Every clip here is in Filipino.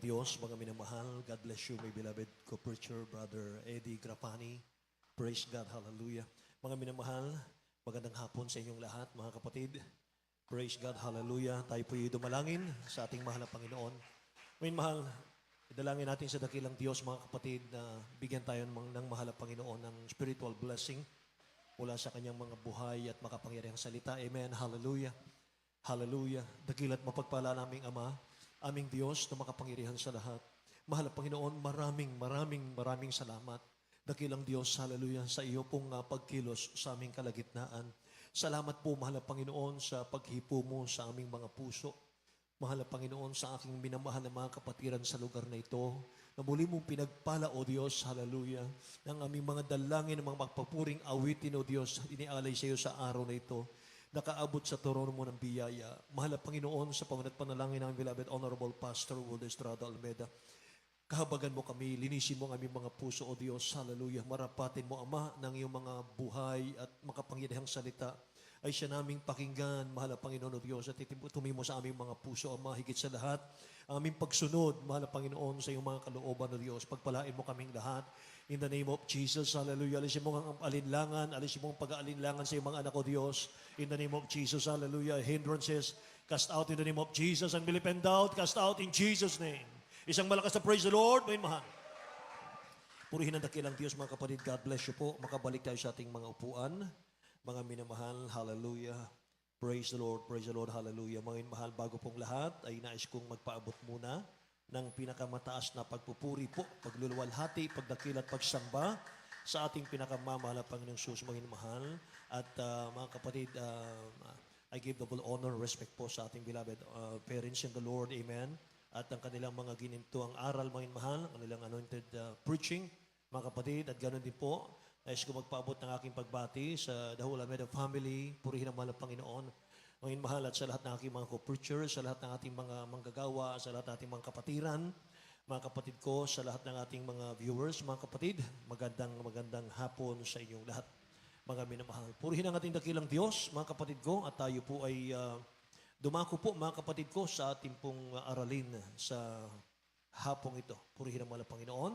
Diyos, mga minamahal, God bless you, my beloved co-preacher, Brother Eddie Grapani. Praise God, hallelujah. Mga minamahal, magandang hapon sa inyong lahat, mga kapatid. Praise God, hallelujah. Tayo po'y dumalangin sa ating mahal na Panginoon. Mga mahal, idalangin natin sa dakilang Diyos, mga kapatid, na bigyan tayo ng mahal na Panginoon ng spiritual blessing mula sa kanyang mga buhay at makapangyarihang salita. Amen, hallelujah. Hallelujah. Dakilat mapagpala naming Ama, aming Diyos na makapangyarihan sa lahat. Mahal na Panginoon, maraming salamat. Dakilang Diyos, hallelujah, sa iyo pong pagkilos sa aming kalagitnaan. Salamat po, mahal na Panginoon, sa paghipo mo sa aming mga puso. Mahal na Panginoon, sa aking minamahal na mga kapatiran sa lugar na ito, na muli mong pinagpala, O Diyos, hallelujah, ng aming mga dalangin, ng mga magpapuring awitin, O Diyos, inialay sa iyo sa araw na ito. Nakaabot sa trono mo ng biyaya. Mahal na Panginoon, sa pamanat panalangin ng beloved Honorable Pastor Will Estrada Almeida, kahabagan mo kami, linisin mo ang aming mga puso, O Diyos, hallelujah. Marapatin mo, Ama, ng iyong mga buhay at makapangyarihang salita ay siya naming pakinggan, mahal na Panginoon, O Diyos, at tumimo sa aming mga puso, Ama, higit sa lahat, ang aming pagsunod, mahal na Panginoon, sa iyong mga kalooban, O Diyos. Pagpalain mo kaming lahat. In the name of Jesus, hallelujah. Alisin mo ang alinlangan, alisin mo ang pag-aalinlangan sa iyong mga anak, O Diyos. In the name of Jesus, hallelujah. Hindrances, cast out in the name of Jesus. Unbelief and doubt, cast out in Jesus' name. Isang malakas na praise the Lord, may mahal. Purihin ang dakilang Diyos, mga kapatid. God bless you po. Makabalik tayo sa ating mga upuan. Mga minamahal, hallelujah. Praise the Lord, hallelujah. Mga minamahal, bago pong lahat, ay nais kong magpaabot muna ng pinakamataas na pagpupuri po, pagluluwalhati, pagdakil at pagsamba sa ating pinakamamahal na Panginoong Jesus, mga minamahal. At mga kapatid, I give double honor, respect po sa ating beloved parents in the Lord, amen. At ang kanilang mga ginintuang aral, mga minamahal, ang kanilang anointed preaching, mga kapatid, at ganoon din po, nais ko magpaabot ng aking pagbati sa The Whole Almeida family, purihin ang mahal na Panginoon, ngayon mahal, at sa lahat ng aking mga co-preachers, sa lahat ng ating mga manggagawa, sa lahat ng ating mga kapatiran, mga kapatid ko, sa lahat ng ating mga viewers, mga kapatid, magandang hapon sa inyong lahat, mga minamahal. Purihin ang ating dakilang Diyos, mga kapatid ko, at tayo po ay dumako po, mga kapatid ko, sa ating pong aralin sa hapong ito. Purihin ang mahal na Panginoon.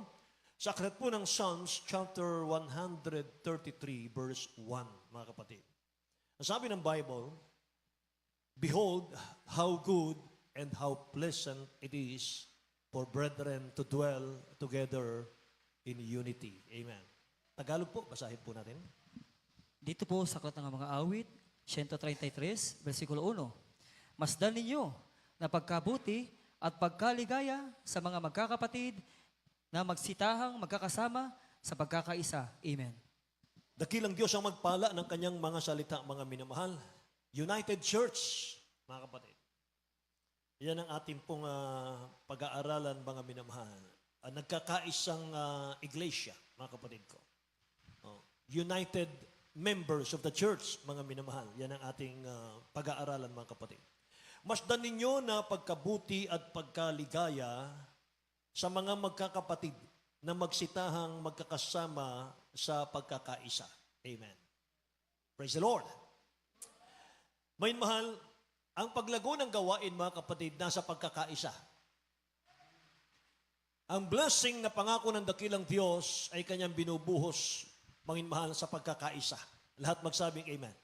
Sa aklat po ng Psalms, chapter 133, verse 1, mga kapatid. Ang sabi ng Bible, behold, how good and how pleasant it is for brethren to dwell together in unity. Amen. Tagalog po, basahin po natin. Dito po sa aklat ng mga awit, 133, versikulo 1. Masdan ninyo na pagkabuti at pagkaligaya sa mga magkakapatid na magsitahang magkakasama sa pagkakaisa. Amen. Dakilang Diyos ang magpala ng kanyang mga salita, mga minamahal. United Church, mga kapatid. Yan ang ating pong pag-aaralan, mga minamahal. Nagkakaisang iglesia, mga kapatid ko. United members of the church, mga minamahal. Yan ang ating pag-aaralan, mga kapatid. Masdan ninyo na pagkabuti at pagkaligaya sa mga magkakapatid na magsitahang magkakasama sa pagkakaisa. Amen. Praise the Lord. May mahal, ang paglago ng gawain, mga kapatid, nasa pagkakaisa. Ang blessing na pangako ng dakilang Diyos ay kanyang binubuhos, mga mahal, sa pagkakaisa. Lahat magsabing amen.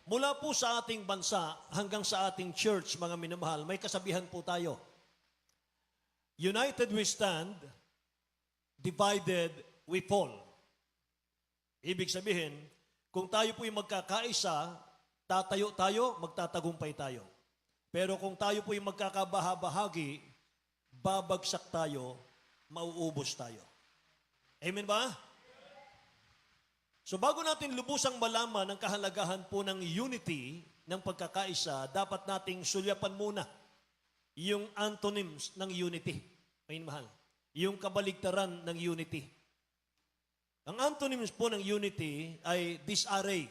Mula po sa ating bansa hanggang sa ating church, mga minamahal, may kasabihan po tayo. United we stand, divided we fall. Ibig sabihin, kung tayo po'y magkakaisa, tatayo tayo, magtatagumpay tayo. Pero kung tayo po'y magkakabahabahagi, babagsak tayo, mauubos tayo. Amen ba? So bago natin lubusang malaman ang kahalagahan po ng unity, ng pagkakaisa, dapat nating sulyapan muna yung antonyms ng unity. May mahal. Yung kabaligtaran ng unity. Ang antonyms po ng unity ay disarray.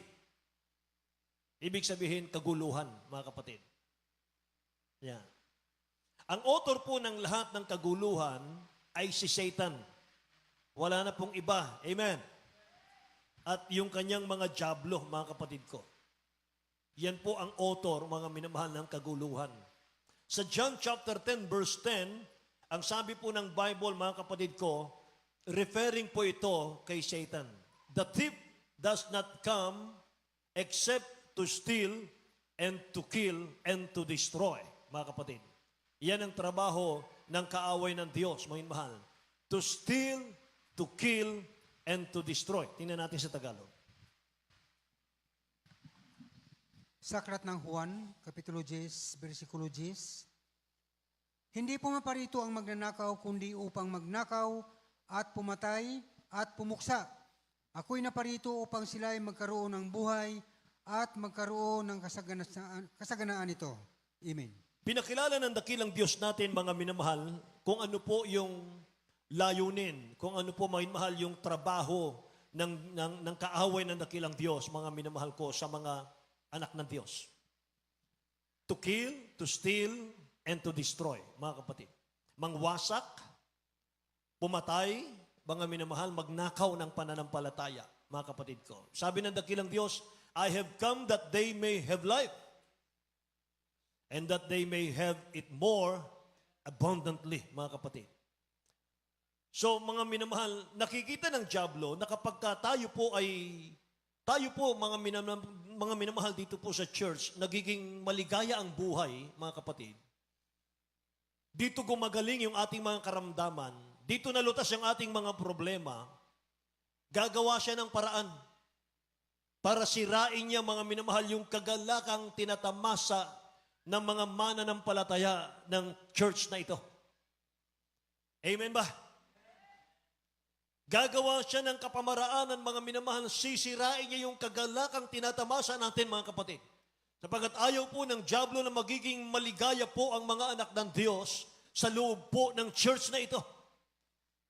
Ibig sabihin, kaguluhan, mga kapatid. Yan. Ang author po ng lahat ng kaguluhan ay si Satan. Wala na pong iba. Amen. At yung kanyang mga diablo, mga kapatid ko. Yan po ang author, mga minamahal ng kaguluhan. Sa John chapter 10, verse 10, Ang sabi po ng Bible, mga kapatid ko, referring po ito kay Satan. The thief does not come except to steal and to kill and to destroy, mga kapatid. Yan ang trabaho ng kaaway ng Diyos, mga mahal. To steal, to kill, and to destroy. Tingnan natin sa Tagalog. Sa aklat ng Juan, Kapitulo 10, versikulo 10, hindi pumaparito ang magnanakaw kundi upang magnakaw at pumatay at pumuksa. Ako'y naparito upang sila ay magkaroon ng buhay at magkaroon ng kasaganaan ito. Amen. Pinakilala ng dakilang Diyos natin, mga minamahal, kung ano po yung layunin, kung ano po, mga minamahal, yung trabaho ng kaaway ng dakilang Diyos, mga minamahal ko, sa mga anak ng Diyos. To kill, to steal, and to destroy, mga kapatid. Mangwasak, pumatay, mga minamahal, magnakaw ng pananampalataya, mga kapatid ko. Sabi ng dakilang Diyos, I have come that they may have life, and that they may have it more abundantly, mga kapatid. So, mga minamahal, nakikita ng dyablo na kapag tayo po, mga minamahal dito po sa church, nagiging maligaya ang buhay, mga kapatid. Dito gumagaling yung ating mga karamdaman. Dito nalutas yung ating mga problema. Gagawa siya ng paraan para sirain niya, mga minamahal, yung kagalakang tinatamasa ng mga mananampalataya ng church na ito. Amen ba? Gagawa siya ng kapamaraanan, mga minamahal, sisirain niya yung kagalakang tinatamasa natin, mga kapatid. Sapagkat ayaw po ng dyablo na magiging maligaya po ang mga anak ng Diyos sa loob po ng church na ito.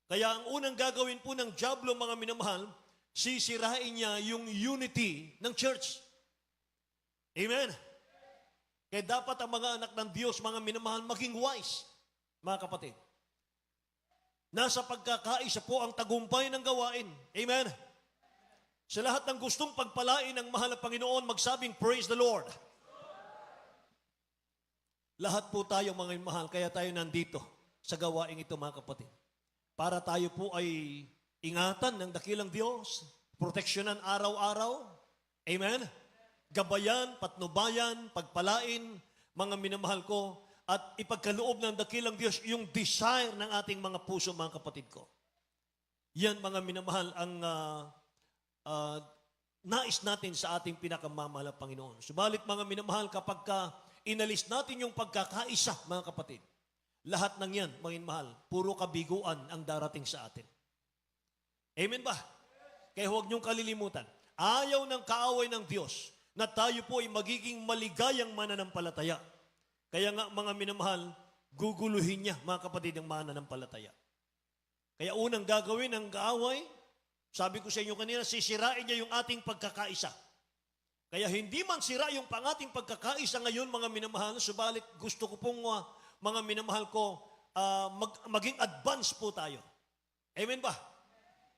Kaya ang unang gagawin po ng dyablo, mga minamahal, sisirain niya yung unity ng church. Amen? Kaya dapat ang mga anak ng Diyos, mga minamahal, maging wise, mga kapatid. Nasa pagkakaisa po ang tagumpay ng gawain. Amen? Sa lahat ng gustong pagpalain ng mahal na Panginoon, magsabing, Praise the Lord. Lahat po tayo, mga mahal, kaya tayo nandito sa gawain ito, mga kapatid. Para tayo po ay ingatan ng dakilang Diyos, proteksyonan araw-araw. Amen? Gabayan, patnubayan, pagpalain, mga minamahal ko, at ipagkaloob ng dakilang Diyos yung desire ng ating mga puso, mga kapatid ko. Yan, mga minamahal, ang nais natin sa ating pinakamamahal na Panginoon. Subalit, mga minamahal, kapag inalis natin yung pagkakaisa, mga kapatid, lahat ng yan, mga minamahal, puro kabiguan ang darating sa atin. Amen ba? Kaya huwag niyong kalilimutan. Ayaw ng kaaway ng Diyos na tayo po ay magiging maligayang mananampalataya. Kaya nga, mga minamahal, guguluhin niya, mga kapatid, ang mananampalataya. Kaya unang gagawin ng kaaway, sabi ko sa inyo kanina, sisirain niya yung ating pagkakaisa. Kaya hindi man sira yung ating pagkakaisa ngayon, mga minamahal, subalit gusto ko pong, mga minamahal ko, maging advance po tayo. Amen ba?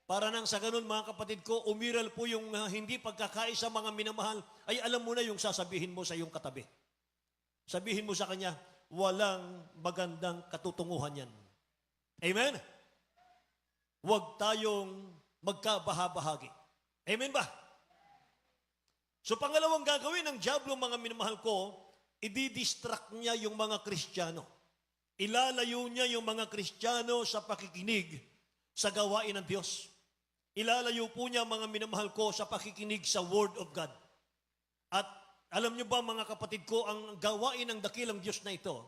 Para nang sa ganun, mga kapatid ko, umiral po yung hindi pagkakaisa, mga minamahal, ay alam mo na yung sasabihin mo sa iyong katabi. Sabihin mo sa kanya, walang magandang katutunguhan yan. Amen? Huwag tayong magkabahabahagi. Amen ba? So pangalawang gagawin ng dyablo, mga minamahal ko, i-distract niya yung mga Kristiyano. Ilalayo niya yung mga Kristiyano sa pakikinig sa gawain ng Diyos. Ilalayo po niya, mga minamahal ko, sa pakikinig sa Word of God. At alam niyo ba, mga kapatid ko, ang gawain ng dakilang Diyos na ito,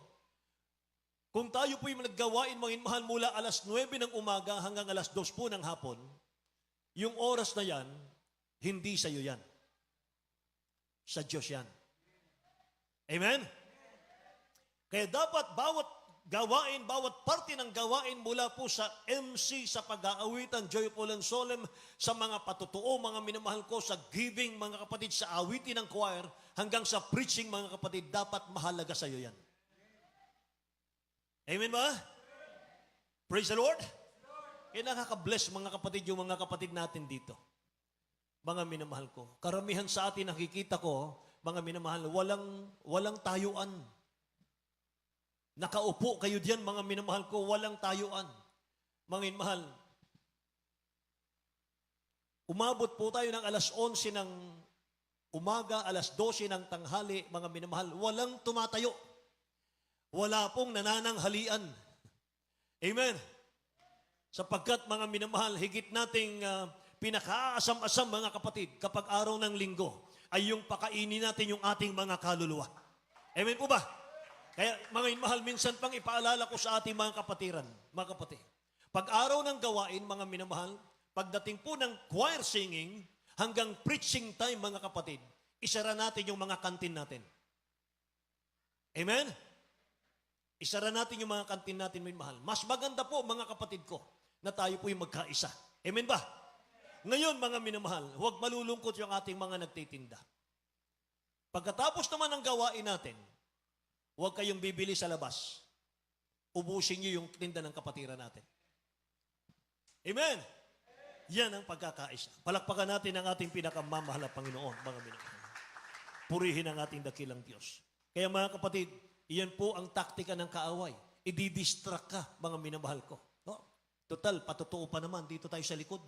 kung tayo po yung naggawain, mga minamahal, mula alas 9 ng umaga hanggang alas 2 po ng hapon, yung oras na yan, hindi sa iyo yan. Sa Diyos yan. Amen? Kaya dapat bawat gawain, bawat parte ng gawain mula po sa MC, sa pag-aawitan, joyful and solemn, sa mga patutuo, mga minamahal ko, sa giving, mga kapatid, sa awitin ng choir, hanggang sa preaching, mga kapatid, dapat mahalaga sa iyo yan. Amen ba? Praise the Lord. Kaya nakaka-bless, mga kapatid, yung mga kapatid natin dito. Mga minamahal ko. Karamihan sa atin, nakikita ko, mga minamahal, walang tayuan. Nakaupo kayo diyan, mga minamahal ko, walang tayuan. Mga minamahal, umabot po tayo ng alas 11 ng umaga, alas 12 ng tanghali, mga minamahal, walang tumatayo. Wala pong nanananghalian. Amen. Sapagkat mga minamahal, higit nating pinakaasam-asam mga kapatid, kapag araw ng linggo, ay yung pakainin natin yung ating mga kaluluwa. Amen po ba? Kaya mga minamahal, minsan pang ipaalala ko sa ating mga kapatiran, mga kapatid. Pag araw ng gawain, mga minamahal, pagdating po ng choir singing, hanggang preaching time, mga kapatid, isara natin yung mga kantin natin. Amen? Isara natin yung mga kantin natin, minamahal. Mas maganda po, mga kapatid ko, na tayo po yung magkaisa. Amen ba? Ngayon, mga minamahal, huwag malulungkot yung ating mga nagtitinda. Pagkatapos naman ng gawain natin, huwag kayong bibili sa labas. Ubusin niyo yung tinda ng kapatiran natin. Amen? Yan ang pagkakaisa. Palakpakan natin ang ating pinakamamahal na Panginoon, mga minamahal. Purihin ang ating dakilang Diyos. Kaya mga kapatid, iyan po ang taktika ng kaaway. Ididistract ka, mga minamahal ko. No? Total, patutuo pa naman dito tayo sa likod.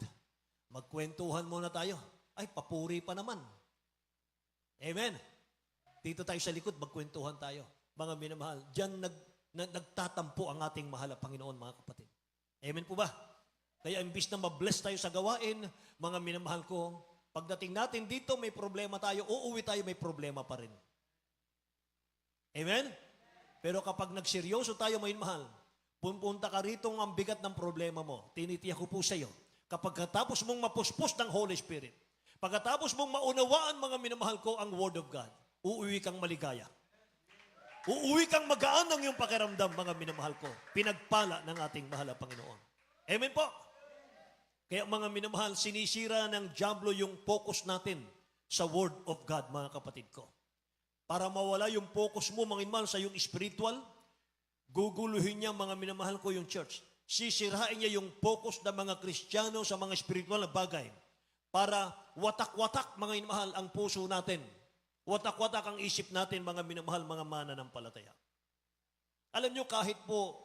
Magkwentuhan muna tayo. Ay, papuri pa naman. Amen? Dito tayo sa likod, magkwentuhan tayo. Mga minamahal, diyan nagtatampo ang ating mahal na Panginoon, mga kapatid. Amen po ba? Kaya imbis na mabless tayo sa gawain, mga minamahal ko, pagdating natin dito, may problema tayo, uuwi tayo, may problema pa rin. Amen? Pero kapag nagseryoso tayo, mga minamahal, pupunta ka rito ang bigat ng problema mo. Tinitiyak ko po sa iyo. Kapag katapos mong mapuspos ng Holy Spirit, pagkatapos mong maunawaan, mga minamahal ko, ang Word of God, uuwi kang maligaya. Uuwi kang magaan ng iyong pakiramdam, mga minamahal ko. Pinagpala ng ating mahal na Panginoon. Amen po? Kaya mga minamahal, sinisira ng diablo yung focus natin sa Word of God, mga kapatid ko. Para mawala yung focus mo, mga minamahal, sa yung spiritual, guguluhin niya, mga minamahal ko, yung church. Sisirain niya yung focus ng mga Kristiyano sa mga spiritual na bagay. Para watak-watak, mga minamahal, ang puso natin. Watak-watak ang isip natin, mga minamahal, mga mananampalataya. Alam nyo, kahit po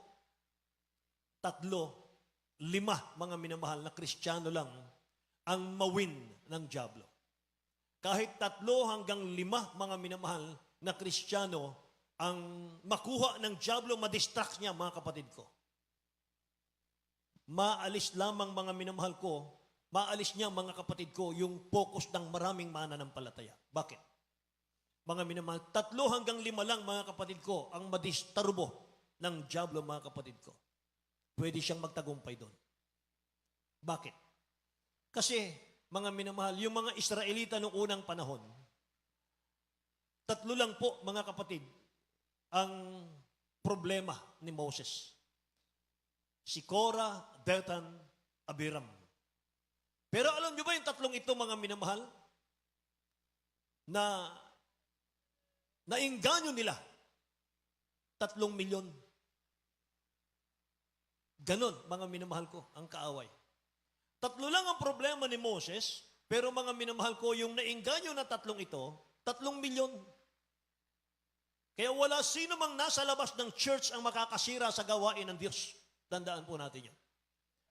3, 5, mga minamahal na Kristiyano lang ang mawin ng diablo. Kahit 3 hanggang 5, mga minamahal na Kristiyano ang makuha ng diablo, madistract niya, mga kapatid ko. Maalis lamang, mga minamahal ko, maalis niya, mga kapatid ko, yung focus ng maraming mananampalataya. Bakit? Mga minamahal, 3 hanggang 5 lang, mga kapatid ko, ang madisturbo ng diablo, mga kapatid ko. Pwede siyang magtagumpay doon. Bakit? Kasi, mga minamahal, yung mga Israelita noong unang panahon, 3 lang po, mga kapatid, ang problema ni Moses. Si Korah, Dathan, Abiram. Pero alam nyo ba yung 3 ito, mga minamahal, na nainganyo nila 3 milyon. Ganon, mga minamahal ko, ang kaaway. 3 lang ang problema ni Moses, pero mga minamahal ko, yung nainganyo na 3 ito, 3 milyon. Kaya wala sino mang nasa labas ng church ang makakasira sa gawain ng Diyos. Tandaan po natin yun.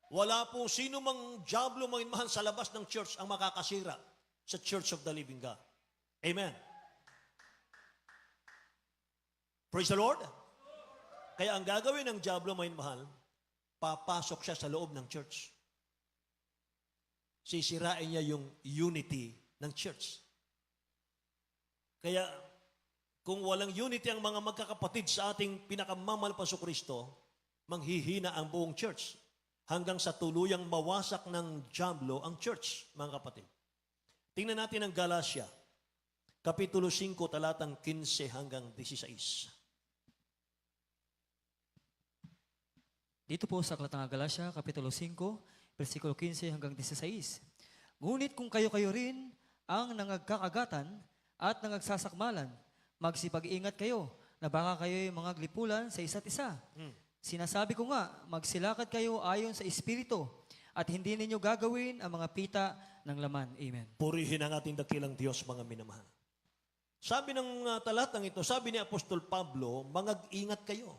Wala po sino mang diablo, mga minamahal, sa labas ng church ang makakasira sa Church of the Living God. Amen. Praise the Lord. Kaya ang gagawin ng diablo, mga minamahal, papasok siya sa loob ng church. Sisirain niya yung unity ng church. Kaya, kung walang unity ang mga magkakapatid sa ating pinakamamahal pa sa Kristo, manghihina ang buong church hanggang sa tuluyang mawasak ng diablo ang church, mga kapatid. Tingnan natin ang Galatia, Kapitulo 5, talatang 15 hanggang 16. Dito po sa Aklat ng Galatia, Kapitulo 5, versikulo 15 hanggang 16. Ngunit kung kayo-kayo rin ang nangagkakagatan at nangagsasakmalan, magsipag-ingat kayo na baka kayo'y mga glipulan sa isa't isa. Sinasabi ko nga, magsilakad kayo ayon sa Espiritu at hindi ninyo gagawin ang mga pita ng laman. Amen. Purihin ang ating dakilang Diyos, mga minamahal. Sabi ng talatang ito, sabi ni Apostol Pablo, mangag-ingat kayo.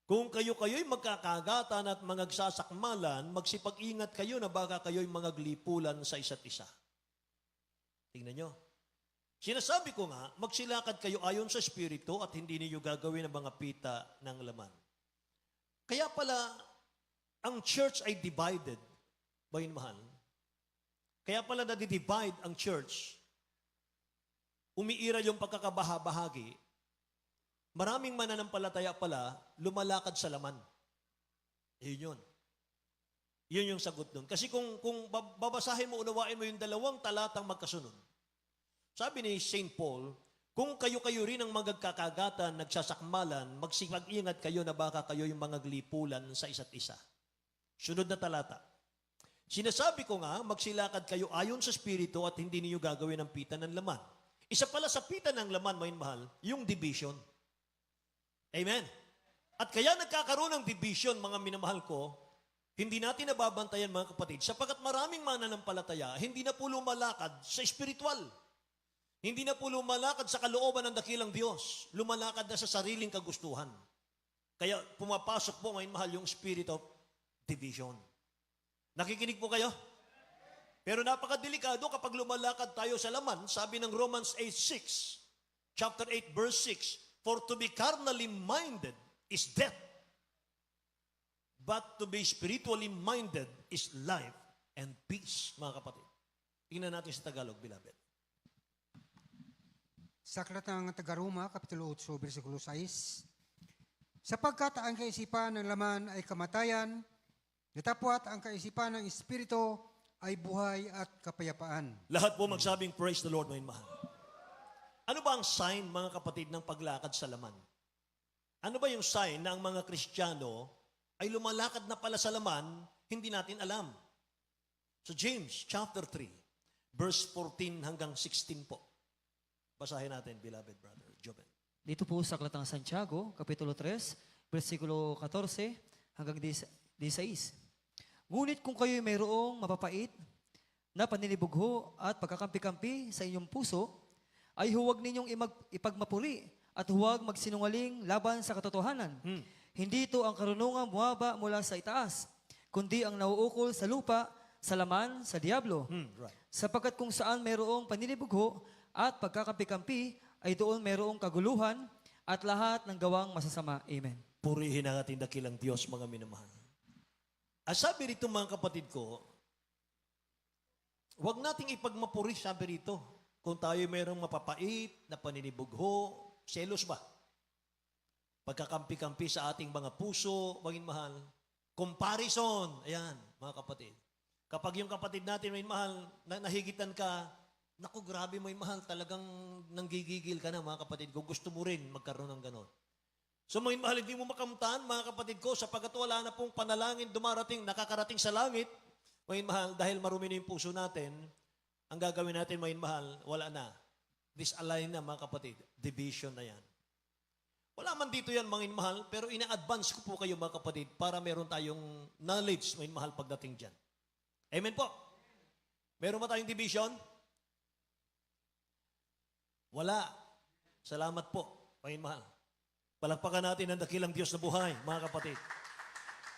Kung kayo'y magkakagatan at magagsasakmalan, magsipag-ingat kayo na baka kayo'y magaglipulan sa isa't isa. Tingnan nyo. Sinasabi ko nga, magsilakad kayo ayon sa Espiritu at hindi niyo gagawin ang mga pita ng laman. Kaya pala, ang church ay divided. Bayin mahal. Kaya pala nadi-divide ang church. Umiiral yung pagkakabahabahagi. Maraming mananampalataya pala, lumalakad sa laman. Yun. Yun yung sagot nun. Kasi kung babasahin mo, unawain mo yung dalawang talatang magkasunod. Sabi ni St. Paul, kung kayo rin ang magagkakagatan, nagsasakmalan, magsipag-ingat kayo na baka kayo yung mga glipulan sa isa't isa. Sunod na talata. Sinasabi ko nga, magsilakad kayo ayon sa Espiritu at hindi niyo gagawin ang pita ng laman. Isa pala sa pita ng laman, may mahal, yung division. Amen. At kaya nagkakaroon ng division, mga minamahal ko, hindi natin nababantayan mga kapatid, sapagkat maraming mananampalataya, hindi na po lumalakad sa espiritual. Hindi na po lumalakad sa kalooban ng dakilang Diyos. Lumalakad na sa sariling kagustuhan. Kaya pumapasok po ngayon mahal yung spirit of division. Nakikinig po kayo? Pero napakadelikado kapag lumalakad tayo sa laman, sabi ng Romans 8:6, chapter 8, verse 6, for to be carnally minded is death, but to be spiritually minded is life and peace, mga kapatid. Tingnan natin sa Tagalog, beloved. Sa aklat ng Taga-Roma, Kapitulo 8, versikulo 6, sapagkat ang kaisipan ng laman ay kamatayan, datapwat ang kaisipan ng Espiritu ay buhay at kapayapaan. Lahat po magsabing, praise the Lord, mga mahal. Ano ba ang sign, mga kapatid, ng paglakad sa laman? Ano ba yung sign na ang mga Kristiyano ay lumalakad na pala sa laman, hindi natin alam? So James chapter 3, verse 14 hanggang 16 po. Basahin natin, beloved brother Joven. Dito po sa Aklat ng Santiago, Kapitulo 3, versikulo 14 hanggang 16. Ngunit kung kayo'y mayroong mapapait na paninibugho at pagkakampi-kampi sa inyong puso, ay huwag ninyong ipagmapuri at huwag magsinungaling laban sa katotohanan. Hindi ito ang karunungang buwaba mula sa itaas, kundi ang nauukol sa lupa, sa laman, sa diablo. Right. Sapagkat kung saan mayroong paninibugho at pagkakampi-kampi, ay doon mayroong kaguluhan at lahat ng gawang masasama. Amen. Purihin ang ating dakilang Diyos, mga minamahal. Ang sabi rito, mga kapatid ko, huwag nating ipagmapuri, sabi rito, kung tayo mayroong mapapait na paninibugho, selos ba? Pagkakampi-kampi sa ating mga puso, maging mahal. Comparison, ayan, mga kapatid. Kapag yung kapatid natin, may mahal, nahigitan ka, naku, grabe, may mahal, talagang nanggigigil ka na, mga kapatid ko. Gusto mo rin magkaroon ng ganon. So mga mahal, hindi mo makamtan, mga kapatid ko, sapagkat wala na pong panalangin nakakarating sa langit, mga mahal, dahil marumi na yung puso natin, ang gagawin natin, mga mahal, wala na. Disalign na, mga kapatid. Division na yan. Wala man dito yan, mga mahal, pero ina-advance ko po kayo, mga kapatid, para meron tayong knowledge, mga mahal, pagdating dyan. Amen po. Meron ba tayong division? Wala. Salamat po, mga mahal. Palakpakan natin ang dakilang Diyos na buhay, mga kapatid.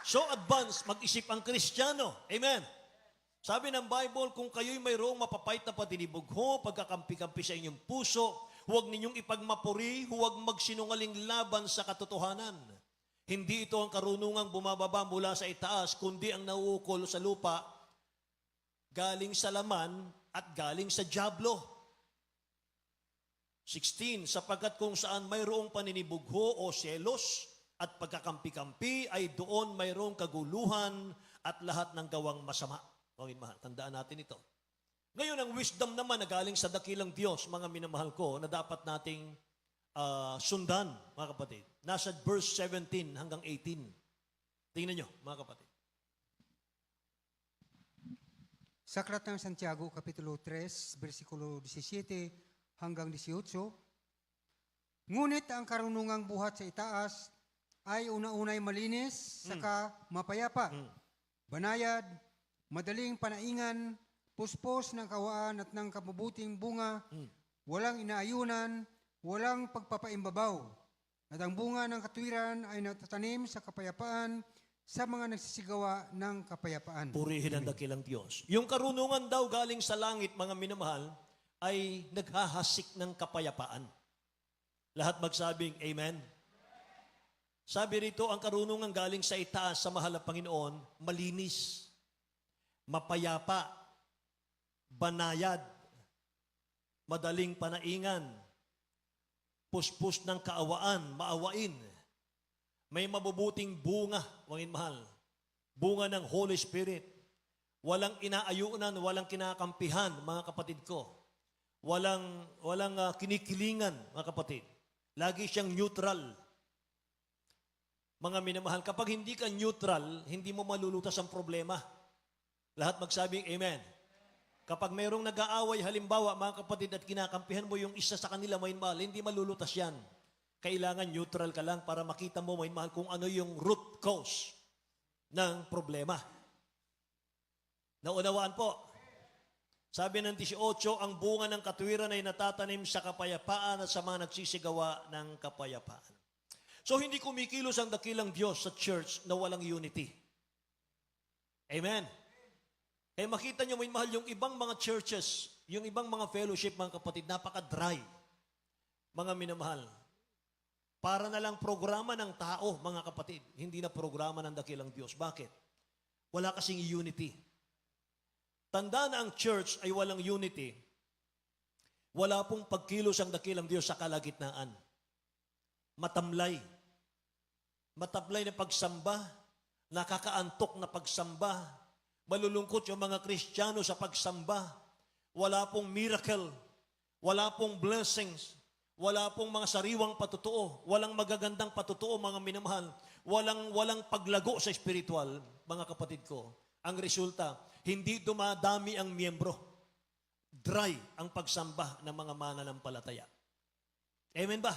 So advance, mag-isip ang Kristiyano. Amen. Sabi ng Bible, kung kayo'y mayroong mapapait na patinibugho, pagkakampi-kampi sa inyong puso, huwag ninyong ipagmapuri, huwag magsinungaling laban sa katotohanan. Hindi ito ang karunungang bumababa mula sa itaas, kundi ang nauukol sa lupa, galing sa laman at galing sa diablo. 16, sapagkat kung saan mayroong paninibugho o selos at pagkakampi-kampi, ay doon mayroong kaguluhan at lahat ng gawang masama. Mga mahal, tandaan natin ito. Ngayon, ang wisdom naman na galing sa dakilang Diyos, mga minamahal ko, na dapat nating sundan, mga kapatid. Nasa verse 17 hanggang 18. Tingnan nyo, mga kapatid. Sa aklat ng Santiago, Kapitulo 3, versikulo 17 hanggang 18, ngunit ang karunungang buhat sa itaas ay una-unay malinis, saka mapayapa, banayad, madaling panaingan, puspos ng kawaan at ng kabubuting bunga, walang inaayunan, walang pagpapaimbabaw, At ang bunga ng katwiran ay natatanim sa kapayapaan sa mga nagsisigawa ng kapayapaan. Purihin ang dakilang Diyos. Yung karunungan daw galing sa langit, mga minamahal, ay naghahasik ng kapayapaan. Lahat magsabing Amen. Sabi rito, ang karunungan galing sa itaas sa mahal na Panginoon, malinis, mapayapa, banayad, madaling panaingan, puspos ng kaawaan, maawain, may mabubuting bunga, mga mahal, bunga ng Holy Spirit, walang inaayunan, walang kinakampihan, mga kapatid ko, walang kinikilingan, mga kapatid. Lagi siyang neutral. Mga minamahal, kapag hindi ka neutral, hindi mo malulutas ang problema. Lahat magsabing Amen. Kapag mayroong nag-aaway, halimbawa, mga kapatid, at kinakampihan mo yung isa sa kanila, may mahal, hindi malulutas yan. Kailangan neutral ka lang para makita mo, may mahal, kung ano yung root cause ng problema. Naunawaan po. Sabi ng 18, ang bunga ng katwiran ay natatanim sa kapayapaan at sa mga nagsisigawa ng kapayapaan. So, hindi kumikilos ang dakilang Diyos sa church na walang unity. Amen. Kaya makita nyo, may mahal, yung ibang mga churches, yung ibang mga fellowship, mga kapatid, napaka-dry. Mga minamahal. Para na lang programa ng tao, mga kapatid. Hindi na programa ng dakilang Diyos. Bakit? Wala kasing unity. Tanda na ang church ay walang unity. Wala pong pagkilos ang dakilang Diyos sa kalagitnaan. Matamlay. Matablay na pagsamba, nakakaantok na pagsamba, malulungkot yung mga Kristiyano sa pagsamba, wala pong miracle, wala pong blessings, wala pong mga sariwang patutuo, walang magagandang patutuo, mga minamahal, walang paglago sa spiritual, mga kapatid ko. Ang resulta, hindi dumadami ang miyembro. Dry ang pagsamba ng mga mananampalataya. Amen ba?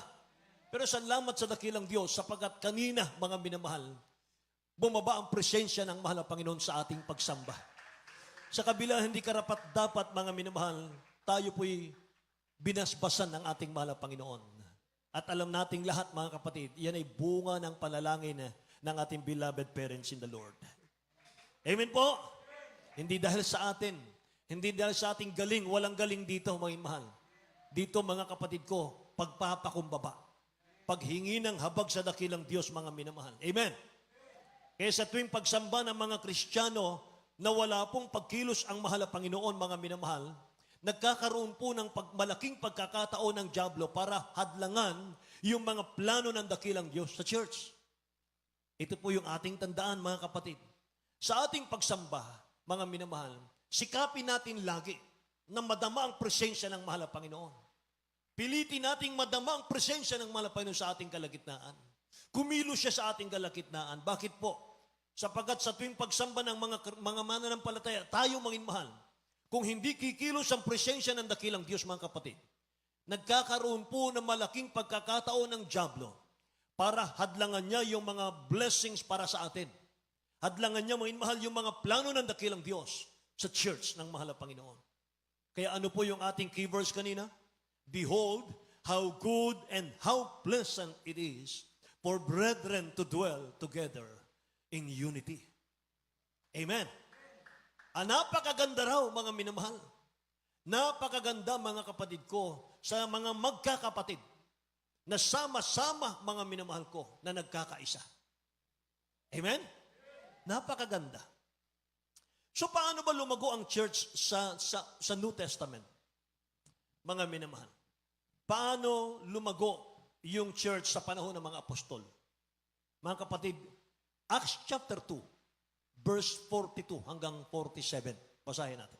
Pero salamat sa dakilang Diyos sapagkat kanina, mga minamahal, bumaba ang presensya ng mahal na Panginoon sa ating pagsamba. Sa kabila, hindi karapat-dapat, mga minamahal, tayo po'y binasbasan ng ating mahal na Panginoon. At alam nating lahat, mga kapatid, yan ay bunga ng panalangin ng ating beloved parents in the Lord. Amen po? Hindi dahil sa atin, hindi dahil sa ating galing, walang galing dito, mga mahal. Dito, mga kapatid ko, pagpapakumbaba. Paghingi ng habag sa dakilang Diyos, mga minamahal. Amen. Kaya sa tuwing pagsamba ng mga Kristiyano na wala pong pagkilos ang mahal na Panginoon, mga minamahal, nagkakaroon po ng malaking pagkakataon ng dyablo para hadlangan yung mga plano ng dakilang Diyos sa church. Ito po yung ating tandaan, mga kapatid. Sa ating pagsamba, mga minamahal, sikapin natin lagi na madama ang presensya ng mahal na Panginoon. Pilitin nating madama ang presensya ng mahal na Panginoon sa ating kalagitnaan. Kumilos siya sa ating kalagitnaan. Bakit po? Sapagat sa tuwing pagsamba ng mga mananampalataya, tayo mangin mahal. Kung hindi kikilos ang presensya ng dakilang Diyos, mga kapatid, nagkakaroon po ng malaking pagkakataon ng dyablo para hadlangan niya yung mga blessings para sa atin. Hadlangan niya, mangin mahal, yung mga plano ng dakilang Diyos sa church ng mahal na Panginoon. Kaya ano po yung ating key verse kanina? Behold, how good and how pleasant it is for brethren to dwell together in unity. Amen. Napakaganda raw, mga minamahal. Napakaganda, mga kapatid ko, sa mga magkakapatid na sama-sama, mga minamahal ko, na nagkakaisa. Amen? Napakaganda. So, paano ba lumago ang church sa New Testament? Mga minamahal. Paano lumago yung church sa panahon ng mga apostol? Mga kapatid, Acts chapter 2, verse 42 hanggang 47. Basahin natin.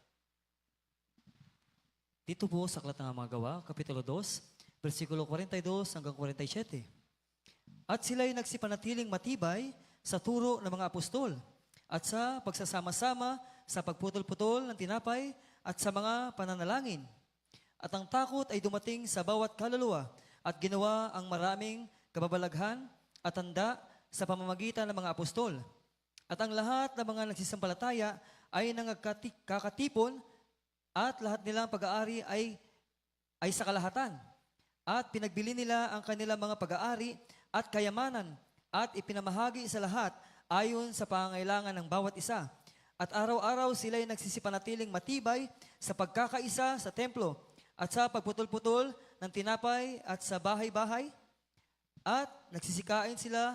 Dito po sa Aklat ng mga Gawa, Kapitulo 2, versikulo 42 hanggang 47. At sila'y nagsipanatiling matibay sa turo ng mga apostol at sa pagsasama-sama sa pagputol-putol ng tinapay at sa mga pananalangin. At ang takot ay dumating sa bawat kaluluwa at ginawa ang maraming kababalaghan at tanda sa pamamagitan ng mga apostol. At ang lahat ng mga nagsisampalataya ay nangagkakatipon at lahat nilang pag-aari ay sa kalahatan. At pinagbili nila ang kanilang mga pag-aari at kayamanan at ipinamahagi sa lahat ayon sa pangangailangan ng bawat isa. At araw-araw sila'y nagsisipanatiling matibay sa pagkakaisa sa templo at sa pagputol-putol ng tinapay at sa bahay-bahay. At nagsisikain sila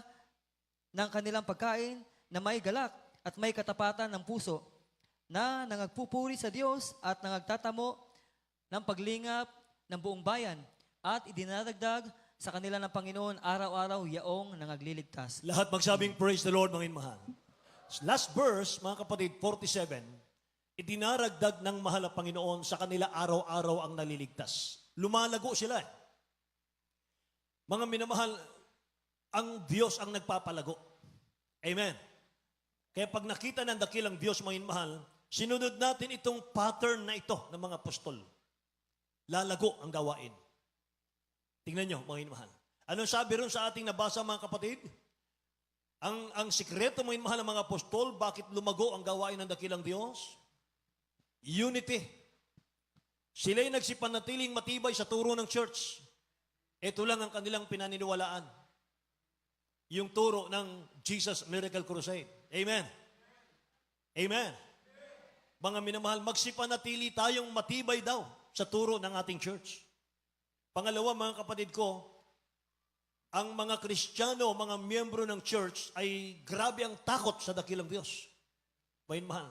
ng kanilang pagkain na may galak at may katapatan ng puso, na nangagpupuri sa Diyos at nangagtatamo ng paglingap ng buong bayan at idinadagdag sa kanila ng Panginoon araw-araw yaong nangagliligtas. Lahat magsabing praise the Lord, mga mahal. Last verse, mga kapatid, 47, idinaragdag ng mahal na Panginoon sa kanila araw-araw ang naliligtas. Lumalago sila eh. Mga minamahal, ang Diyos ang nagpapalago. Amen. Kaya pag nakita ng dakilang Diyos, mga mahal, sinunod natin itong pattern na ito ng mga apostol. Lalago ang gawain. Tingnan nyo, mga mahal. Anong sabi ron sa ating nabasa, mga kapatid? Ang sikreto, mga mahal, ng mga apostol, bakit lumago ang gawain ng dakilang Diyos? Unity. Sila'y nagsipanatiling matibay sa turo ng church. Ito lang ang kanilang pinaniniwalaan. Yung turo ng Jesus Miracle Crusade. Amen. Amen. Mga minamahal, magsipanatili tayong matibay daw sa turo ng ating church. Pangalawa, mga kapatid ko, ang mga Kristiyano, mga miyembro ng church ay grabe ang takot sa dakilang Diyos. Mga mahal.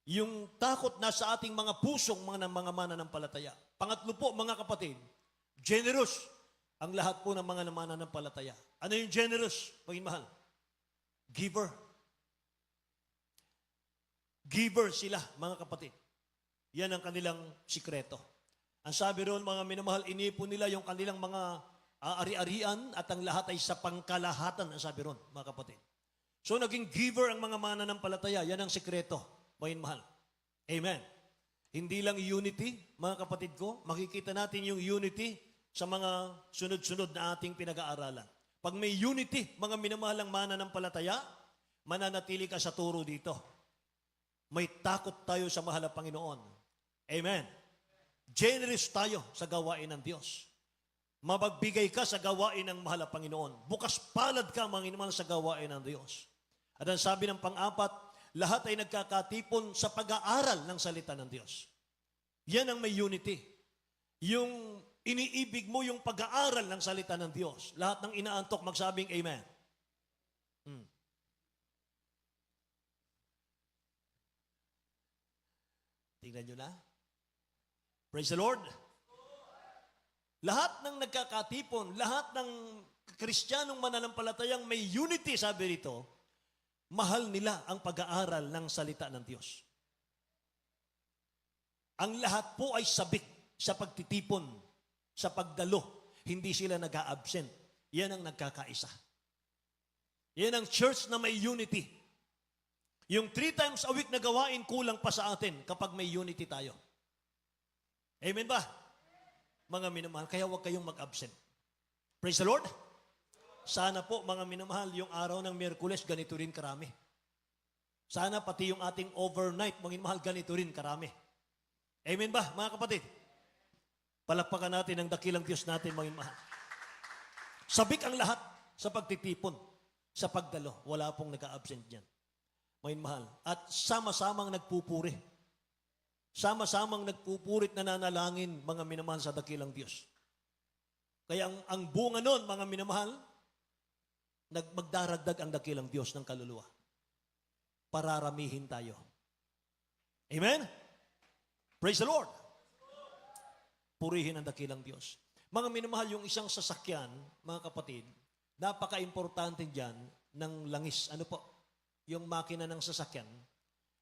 Yung takot na sa ating mga pusong mga mananampalataya. Pangatlo po, mga kapatid, generous ang lahat po ng mga mananampalataya. Ano yung generous, mga mahal? Giver. Giver sila, mga kapatid. Yan ang kanilang sikreto. Ang sabi roon, mga minamahal, inipon nila yung kanilang mga ari-arian at ang lahat ay sa pangkalahatan, ang sabi roon, mga kapatid. So, naging giver ang mga mananampalataya. Yan ang sikreto, mga minamahal. Amen. Hindi lang unity, mga kapatid ko, makikita natin yung unity sa mga sunod-sunod na ating pinag-aaralan. Pag may unity, mga minamahalang mananampalataya, mananatili ka sa turo dito. May takot tayo sa mahal na Panginoon. Amen. Generous tayo sa gawain ng Diyos. Mapagbigay ka sa gawain ng mahal na Panginoon. Bukas palad ka, mga inaman, sa gawain ng Diyos. At ang sabi ng pang-apat, lahat ay nagkakatipon sa pag-aaral ng salita ng Diyos. Yan ang may unity. Yung iniibig mo yung pag-aaral ng salita ng Diyos. Lahat ng inaantok magsabing Amen. Tingnan nyo na. Praise the Lord. Lahat ng nagkakatipon, lahat ng Kristiyanong mananampalatayang may unity, sabi rito, mahal nila ang pag-aaral ng salita ng Diyos. Ang lahat po ay sabik sa pagtitipon, sa pagdalo. Hindi sila nag-a-absent. Yan ang nagkakaisa. Yan ang church na may unity. Yung 3 times a week na gawain, kulang pa sa atin kapag may unity tayo. Amen ba? Mga minamahal, kaya huwag kayong mag-absent. Praise the Lord. Sana po, mga minamahal, yung araw ng Miyerkules, ganito rin karami. Sana pati yung ating overnight, mga minamahal, ganito rin karami. Amen ba, mga kapatid? Palakpakan natin ang dakilang Diyos natin, mga minamahal. Sabik ang lahat sa pagtitipon, sa pagdalo. Wala pong nag-a-absent dyan. Mga minamahal. At sama-samang nagpupuri. Sama-samang nagpupurit na nanalangin, mga minamahal, sa dakilang Diyos. Kaya ang bunga nun, mga minamahal, magdaragdag ang dakilang Diyos ng kaluluwa. Pararamihin tayo. Amen? Praise the Lord. Purihin ang dakilang Diyos. Mga minamahal, yung isang sasakyan, mga kapatid, napaka-importante dyan ng langis. Ano po? Yung makina ng sasakyan,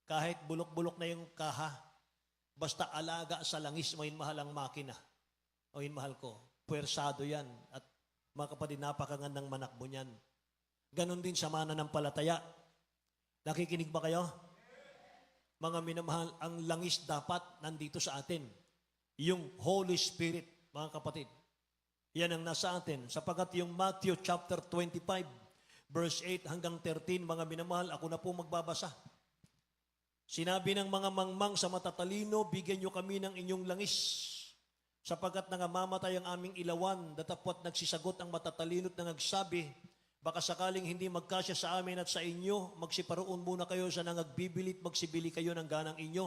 kahit bulok-bulok na yung kaha, basta alaga sa langis, may mahal ang makina. O mahal ko, puwersado yan. At mga kapatid, napakagandang manakbo niyan. Ganon din sa mananampalataya. Nakikinig ba kayo? Mga minamahal, ang langis dapat nandito sa atin. Yung Holy Spirit, mga kapatid. Yan ang nasa atin. Sapagat yung Matthew chapter 25, verse 8 hanggang 13, mga minamahal, ako na po magbabasa. Sinabi ng mga mangmang sa matatalino, bigyan nyo kami ng inyong langis sapagkat nangamamatay ang aming ilawan, datapwat nagsisagot ang matatalino't na nagsabi, baka sakaling hindi magkasya sa amin at sa inyo, magsiparoon muna kayo sa nangagbibilit, magsibili kayo ng ganang inyo.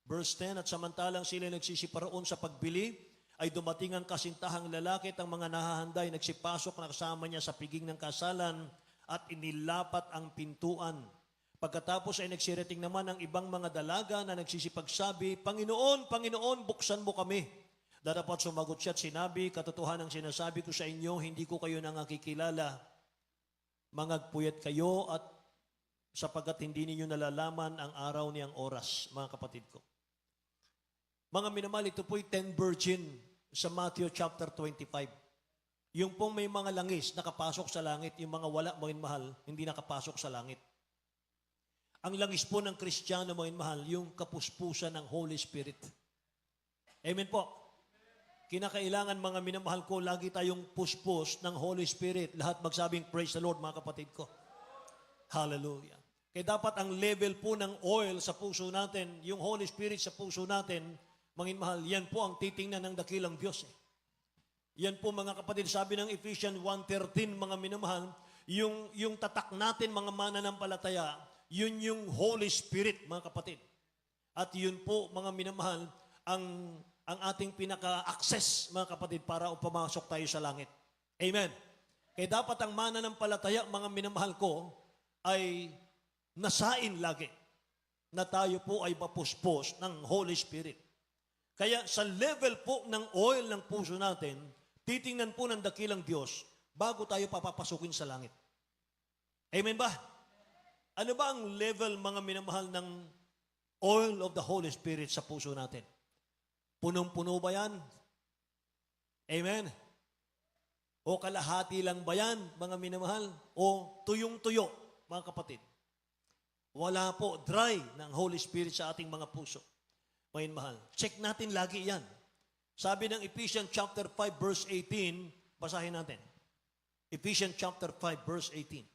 Verse 10, at samantalang sila nagsisiparoon sa pagbili, ay dumating ang kasintahang lalaki at ang mga nahahanday, nagsipasok na kasama niya sa piging ng kasalan at inilapat ang pintuan. Pagkatapos ay nagsirating naman ang ibang mga dalaga na nagsisipagsabi, Panginoon, Panginoon, buksan mo kami. Darapat sumagot siya at sinabi, katotohanan ang sinasabi ko sa inyo, hindi ko kayo nangakikilala. Mangagpuyat kayo at sapagkat hindi ninyo nalalaman ang araw niyang oras, mga kapatid ko. Mga minamahal, ito po'y 10 virgin sa Matthew chapter 25. Yung pong may mga langis nakapasok sa langit, yung mga wala, mga mahal, hindi nakapasok sa langit. Ang langis po ng Kristiyano, mga mahal, yung kapuspusan ng Holy Spirit. Amen po. Kinakailangan, mga minamahal ko, lagi tayong puspos ng Holy Spirit. Lahat magsabing, praise the Lord, mga kapatid ko. Hallelujah. Kaya dapat ang level po ng oil sa puso natin, yung Holy Spirit sa puso natin, mga minamahal, yan po ang titingnan ng dakilang Diyos. Yan po, mga kapatid, sabi ng Ephesians 1:13, mga minamahal, yung tatak natin, mga mananampalataya, yun yung Holy Spirit, mga kapatid. At yun po, mga minamahal, ang ating pinaka-access, mga kapatid, para pumasok tayo sa langit. Amen. Kaya dapat ang mananampalataya, mga minamahal ko, ay nasain lagi na tayo po ay mapuspos ng Holy Spirit. Kaya sa level po ng oil ng puso natin, titingnan po ng dakilang Diyos bago tayo papapasukin sa langit. Amen ba? Ano ba ang level, mga minamahal, ng oil of the Holy Spirit sa puso natin? Punong-puno ba yan? Amen? O kalahati lang ba yan, mga minamahal? O tuyong-tuyo, mga kapatid? Wala po, dry ng Holy Spirit sa ating mga puso. Mga minamahal, check natin lagi yan. Sabi ng Ephesians chapter 5 verse 18, basahin natin. Ephesians chapter 5 verse 18.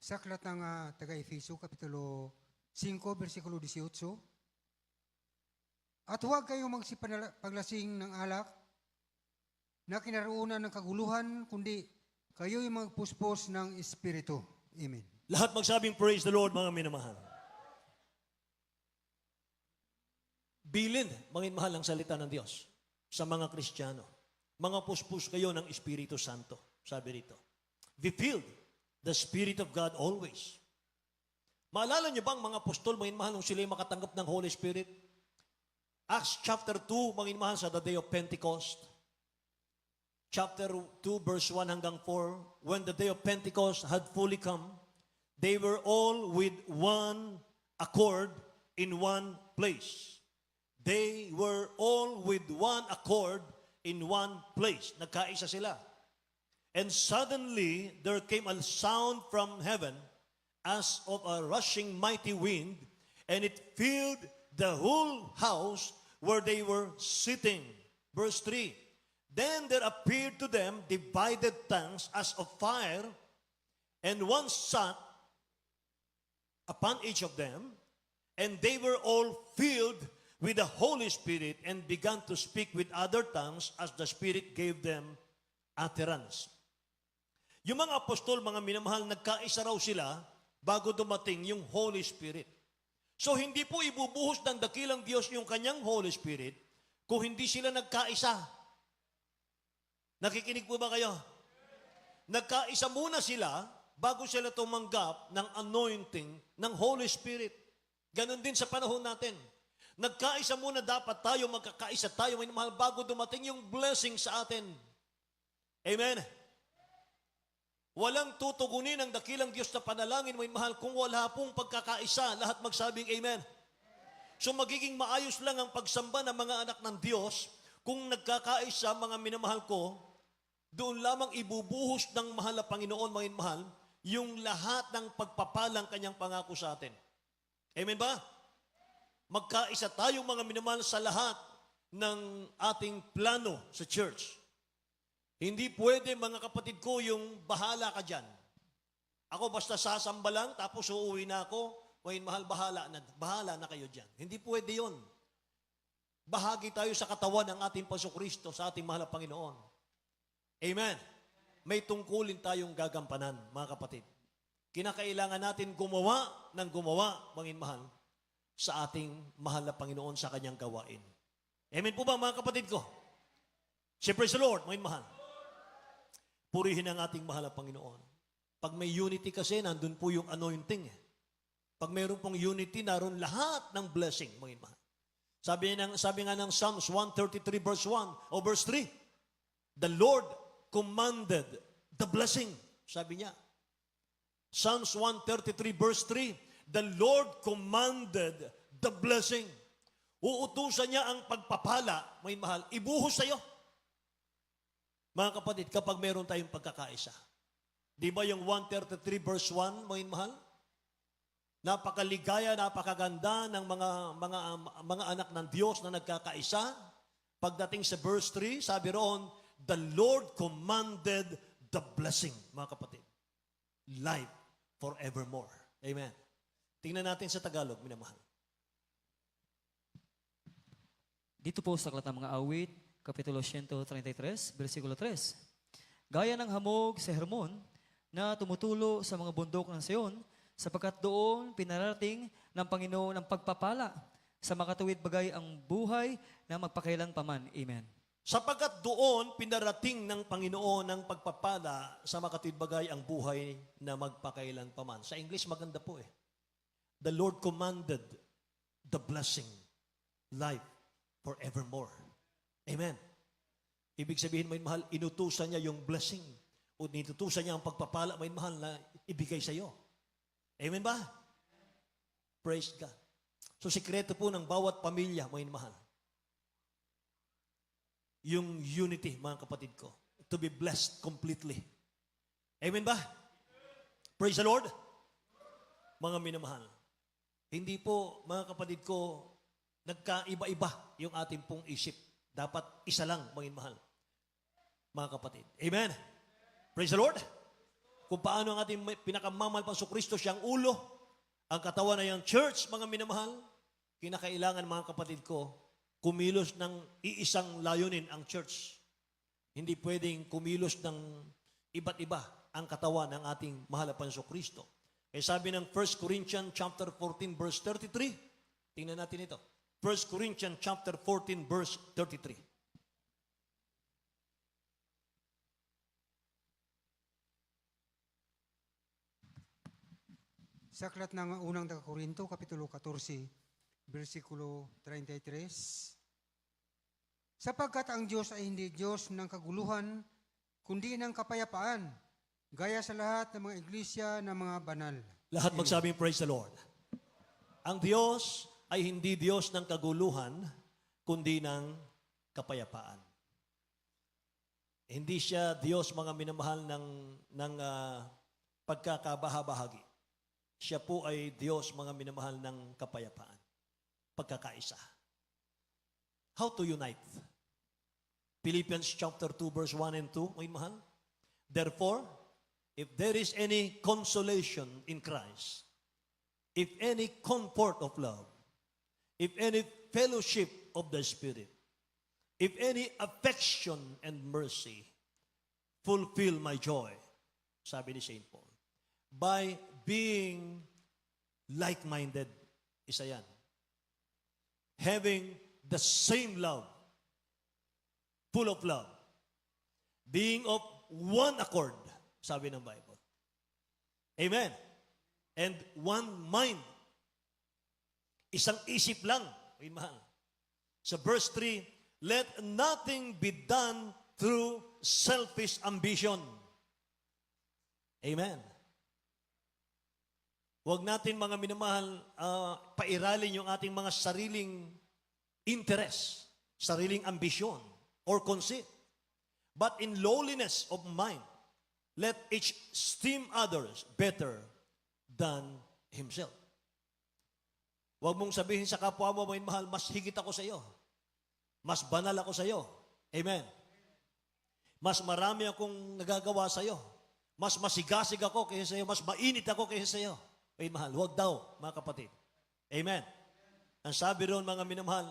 Sa aklat ng taga-Efeso, Kapitulo 5, versikulo 18, at huwag kayong magsipaglasing ng alak na kinaroonan ng kaguluhan, kundi kayo'y magpuspos ng Espiritu. Amen. Lahat magsabing praise the Lord, mga minamahal. Bilin, mga minamahal, ang salita ng Diyos sa mga Kristiyano. Mga puspos kayo ng Espiritu Santo, sabi rito. Be filled the Spirit of God always. Maalala niyo bang mga apostol, mga minamahal, nung sila'y makatanggap ng Holy Spirit? Acts chapter 2, mga minamahal, sa the day of Pentecost. Chapter 2, verse 1 hanggang 4, when the day of Pentecost had fully come, they were all with one accord in one place. They were all with one accord in one place. Nagkaisa sila. And suddenly, there came a sound from heaven as of a rushing mighty wind, and it filled the whole house where they were sitting. Verse 3, then there appeared to them divided tongues as of fire, and one sat upon each of them, and they were all filled with the Holy Spirit and began to speak with other tongues as the Spirit gave them utterance. Yung mga apostol, mga minamahal, nagkaisa raw sila bago dumating yung Holy Spirit. So hindi po ibubuhos ng dakilang Diyos yung kanyang Holy Spirit kung hindi sila nagkaisa. Nakikinig po ba kayo? Nagkaisa muna sila bago sila tumanggap ng anointing ng Holy Spirit. Ganon din sa panahon natin. Nagkaisa muna dapat tayo, magkakaisa tayo, may mahal, bago dumating yung blessing sa atin. Amen? Walang tutugunin ang dakilang Diyos na panalangin, may mahal, kung wala pong pagkakaisa, lahat magsabing amen. So magiging maayos lang ang pagsamba ng mga anak ng Diyos kung nagkakaisa, mga minamahal ko, doon lamang ibubuhos ng mahal na Panginoon, mga mahal, yung lahat ng pagpapalang kanyang pangako sa atin. Amen ba? Magkaisa tayo, mga minamahal, sa lahat ng ating plano sa church. Hindi pwede, mga kapatid ko, yung bahala ka dyan. Ako basta sasamba lang, tapos uuwi na ako. Ngayon, mahal, bahala na kayo dyan. Hindi pwede yun. Bahagi tayo sa katawan ng ating Pasokristo, sa ating mahal na Panginoon. Amen. May tungkulin tayong gagampanan, mga kapatid. Kinakailangan natin gumawa ng gumawa, mga mahal, sa ating mahal na Panginoon sa kanyang gawain. Amen po ba, mga kapatid ko? Siyempre sa Lord, mga mahal. Purihin ang ating mahal na Panginoon. Pag may unity kasi, nandun po yung anointing. Pag mayroon pong unity, naroon lahat ng blessing, mga mahal. Sabi nga ng Psalms 133 verse 1 o verse 3, the Lord commanded the blessing. Sabi niya. Psalms 133 verse 3, the Lord commanded the blessing. Uutusan niya ang pagpapala, may mahal, ibuhos sa iyo. Mga kapatid, kapag meron tayong pagkakaisa. Di ba yung 133 verse 1, mga mahal? Napakaligaya, napakaganda ng mga anak ng Diyos na nagkakaisa. Pagdating sa verse 3, sabi roon, the Lord commanded the blessing, mga kapatid. Life forevermore. Amen. Tingnan natin sa Tagalog, minamahal. Dito po sa Aklat ng Mga Awit, Kapitulo 133, versikulo 3. Gaya ng hamog sa Hermon na tumutulo sa mga bundok ng Sion, sapagkat doon pinarating ng Panginoon ang pagpapala sa makatuwid bagay ang buhay na magpakailan paman. Amen. Sapagkat doon pinarating ng Panginoon ang pagpapala sa makatuwid bagay ang buhay na magpakailan paman. Sa English maganda po eh. The Lord commanded the blessing, life forevermore. Amen. Ibig sabihin, may mahal, inutusan niya yung blessing o inutusan niya ang pagpapala, may mahal, na ibigay sa iyo. Amen ba? Praise God. So, sikreto po ng bawat pamilya, may mahal. Yung unity, mga kapatid ko. To be blessed completely. Amen ba? Praise the Lord. Mga minamahal. Hindi po, mga kapatid ko, nagkaiba-iba yung ating pong isip. Dapat isa lang, mga mahal. Mga kapatid. Amen. Praise the Lord. Kung paano ang ating pinakamamahal pang Kristo, siyang ulo, ang katawan na yung church, mga minamahal, kinakailangan, mga kapatid ko, kumilos ng iisang layunin ang church. Hindi pwedeng kumilos ng iba't iba ang katawan ng ating mahal na Panginoong Kristo. Kaya sabi ng 1 Corinthians chapter 14 verse 33, tingnan natin ito. 1 Corinthians chapter 14 verse 33. Sa aklat ng unang Korinto, Kapitulo 14, versikulo 33. Sapagkat ang Diyos ay hindi Diyos ng kaguluhan, kundi ng kapayapaan, gaya sa lahat ng mga iglesia ng mga banal. Lahat magsabing praise the Lord. Ang Diyos ay hindi Diyos ng kaguluhan, kundi ng kapayapaan. Hindi siya Diyos, mga minamahal, ng pagkakabahabahagi. Siya po ay Diyos, mga minamahal, ng kapayapaan. Pagkakaisa. How to unite? Philippians chapter 2 verse 1 and 2, mga mahal. Therefore, if there is any consolation in Christ, if any comfort of love, if any fellowship of the Spirit, if any affection and mercy, fulfill my joy, sabi ni St. Paul, by being like-minded, isa yan. Having the same love, full of love, being of one accord, sabi ng Bible. Amen. And one mind. Isang isip lang. Ay, mahal. Sa verse 3, let nothing be done through selfish ambition. Amen. Huwag natin, mga minamahal, pairalin yung ating mga sariling interest, sariling ambisyon, or conceit. But in lowliness of mind, let each esteem others better than himself. Huwag mong sabihin sa kapwa mo, mga mahal, mas higit ako sa iyo. Mas banal ako sa iyo. Amen. Mas marami akong nagagawa sa iyo. Mas masigasig ako kaysa sa iyo, mas mainit ako kaysa sa iyo. Ay mahal, huwag daw, mga kapatid. Amen. Ang sabi roon, mga minamahal,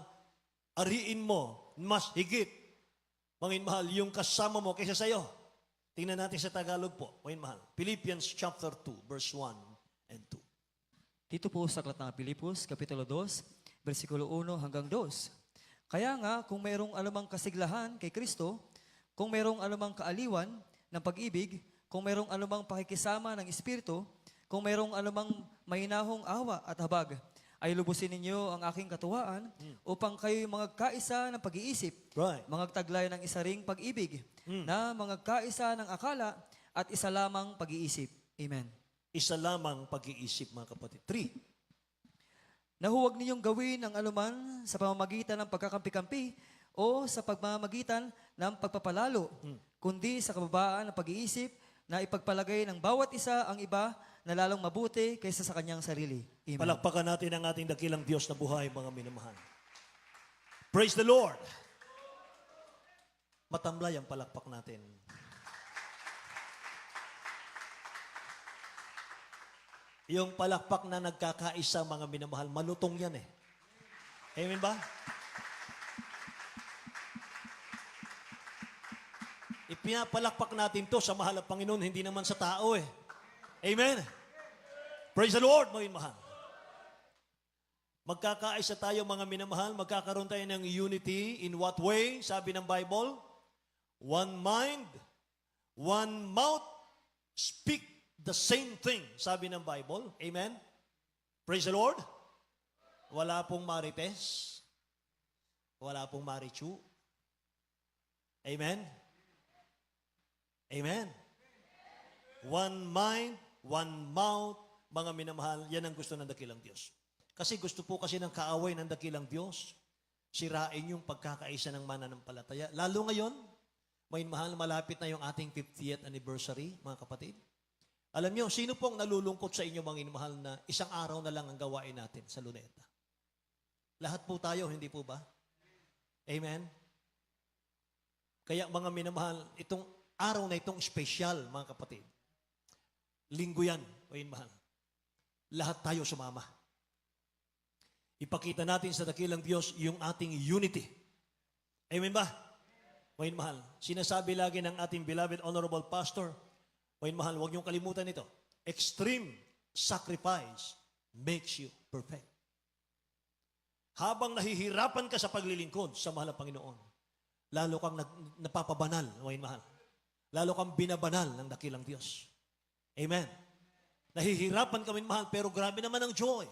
ariin mo mas higit, mga mahal, yung kasama mo kaysa sa iyo. Tingnan natin sa Tagalog po, mga mahal. Philippians chapter 2, verse 1 and 2. Dito po sa aklat ng Pilipos, Kapitulo 2, versikulo 1 hanggang 2. Kaya nga, kung mayroong anumang kasiglahan kay Kristo, kung mayroong anumang kaaliwan ng pag-ibig, kung mayroong anumang pakikisama ng Espiritu, kung mayroong anumang mahinahong awa at habag, ay lubusin ninyo ang aking katuwaan upang kayo'y magkaisa ng pag-iisip, Right. magtaglay ng isa ring pag-ibig, na magkaisa ng akala at isa lamang pag-iisip. Amen. Isa lamang pag-iisip, mga kapatid. 3. Na huwag ninyong gawin ang anuman sa pamamagitan ng pagkakampi-kampi o sa pagmamagitan ng pagpapalalo, kundi sa kababaan ng pag-iisip na ipagpalagay ng bawat isa ang iba na lalong mabuti kaysa sa kanyang sarili. Amen. Palakpakan natin ang ating dakilang Diyos na buhay, mga minamahal. Praise the Lord! Matamlay ang palakpak natin. Yung palakpak na nagkakaisa, mga minamahal, malutong yan eh. Amen ba? Ipinapalakpak natin to sa mahal na Panginoon, hindi naman sa tao eh. Amen? Praise the Lord, mga minamahal. Magkakaisa tayo, mga minamahal, magkakaroon tayo ng unity. In what way? Sabi ng Bible, one mind, one mouth, speak the same thing, sabi ng Bible. Amen? Praise the Lord. Wala pong marites. Wala pong marichu. Amen? Amen? One mind, one mouth, mga minamahal, yan ang gusto ng dakilang Diyos. Kasi gusto po kasi ng kaaway ng dakilang Diyos, sirain yung pagkakaisa ng mananampalataya. Lalo ngayon, may mahal, malapit na yung ating 50th anniversary, mga kapatid. Alam niyo, sino pong nalulungkot sa inyo, mga mahal, na isang araw na lang ang gawain natin sa Luneta? Lahat po tayo, hindi po ba? Amen? Kaya mga minamahal, itong araw na itong special, mga kapatid. Linggo yan, mga mahal. Lahat tayo sumama. Ipakita natin sa dakilang Diyos yung ating unity. Amen ba? Mga mahal, sinasabi lagi ng ating beloved honorable pastor, mga mahal, huwag niyong kalimutan ito. Extreme sacrifice makes you perfect. Habang nahihirapan ka sa paglilingkod sa mahal na Panginoon, lalo kang napapabanal, mga mahal. Lalo kang binabanal ng dakilang Diyos. Amen. Nahihirapan kami, mahal, pero grabe naman ang joy.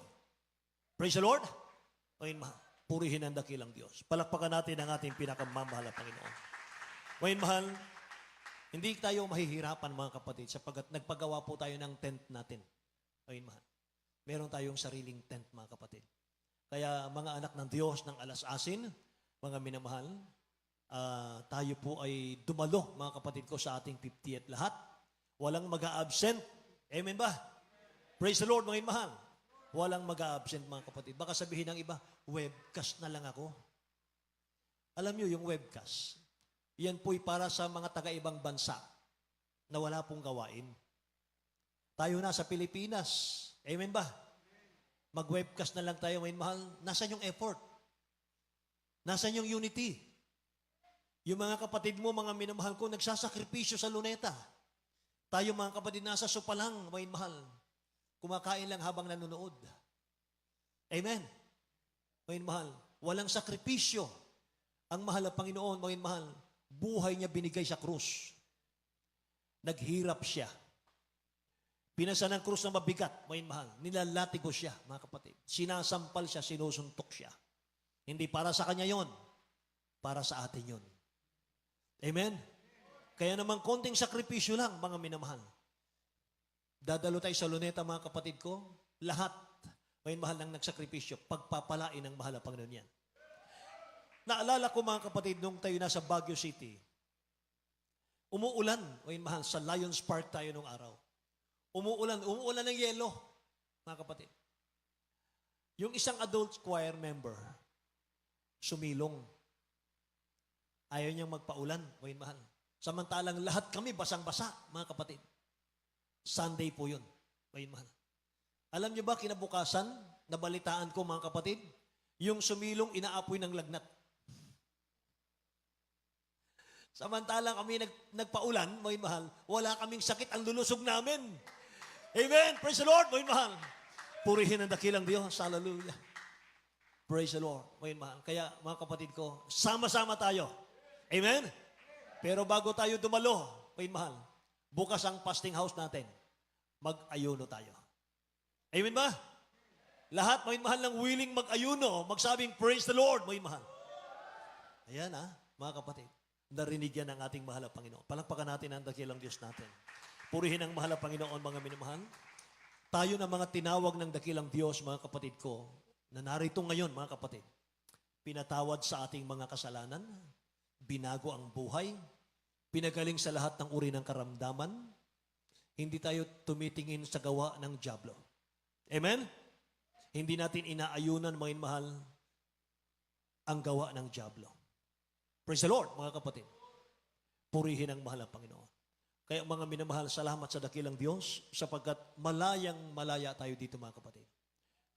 Praise the Lord. Mga mahal, purihin ang dakilang Diyos. Palakpakan natin ang ating pinakamamahal na Panginoon. Mga mahal, hindi tayo mahihirapan, mga kapatid, sapagkat nagpagawa po tayo ng tent natin. Ayun, mahal. Meron tayong sariling tent, mga kapatid. Kaya mga anak ng Diyos ng alas-asin, mga minamahal, tayo po ay dumalo, mga kapatid ko, sa ating 50th lahat. Walang mag-a-absent. Amen ba? Praise the Lord, mga mahal. Walang mag-a-absent, mga kapatid. Baka sabihin ng iba, webcast na lang ako. Alam nyo, yung webcast, yan po'y para sa mga taga-ibang bansa na wala pong gawain. Tayo na sa Pilipinas. Amen ba? Mag-webcast na lang tayo, may mahal. Nasaan yung effort? Nasaan yung unity? Yung mga kapatid mo, mga minamahal ko, nagsasakripisyo sa Luneta. Tayo, mga kapatid, nasa sopa lang, may mahal. Kumakain lang habang nanonood. Amen? May mahal. Walang sakripisyo. Ang mahal na Panginoon, may mahal, buhay niya binigay sa krus. Naghirap siya. Pinasa ng krus na mabigat, may mahal. Nilalatigo siya, mga kapatid. Sinasampal siya, sinusuntok siya. Hindi para sa kanya yon, para sa atin yon. Amen? Kaya naman konting sakripisyo lang, mga minamahal. Dadalo tayo sa Luneta, mga kapatid ko. Lahat, may mahal ng nagsakripisyo. Pagpapalain ng mahal na Panginoon yan. Naalala ko, mga kapatid, nung tayo nasa Baguio City, umuulan, may mahal, sa Lions Park tayo nung araw. Umuulan ng yelo, mga kapatid. Yung isang adult choir member, sumilong. Ayaw niyang magpaulan, may mahal. Samantalang lahat kami basang-basa, mga kapatid. Sunday po yun. Ngayon, mahal. Alam niyo ba, kinabukasan, nabalitaan ko mga kapatid, yung sumilong inaapoy ng lagnat. Samantalang kami nagpaulan, mga mahal, wala kaming sakit, ang lulusog namin. Amen. Praise the Lord, mga mahal. Purihin ang dakilang Diyos. Hallelujah. Praise the Lord, mga mahal. Kaya mga kapatid ko, sama-sama tayo. Amen. Pero bago tayo dumalo, mga mahal, bukas ang fasting house natin. Mag-ayuno tayo. Amen ba? Lahat, mga mahal, ng willing mag-ayuno, magsabing, praise the Lord, mga mahal. Ayan mga kapatid. Narinig yan ng ating mahal na Panginoon. Palakpakan natin ang dakilang Diyos natin. Purihin ang mahal na Panginoon, mga minamahal. Tayo na mga tinawag ng dakilang Diyos, mga kapatid ko, na narito ngayon, mga kapatid. Pinatawad sa ating mga kasalanan, binago ang buhay, pinagaling sa lahat ng uri ng karamdaman, hindi tayo tumitingin sa gawa ng dyablo. Amen? Hindi natin inaayunan, mga mahal, ang gawa ng dyablo. Praise the Lord, mga kapatid. Purihin ang mahal ng Panginoon. Kaya mga minamahal, salamat sa dakilang Diyos sapagkat malayang malaya tayo dito, mga kapatid.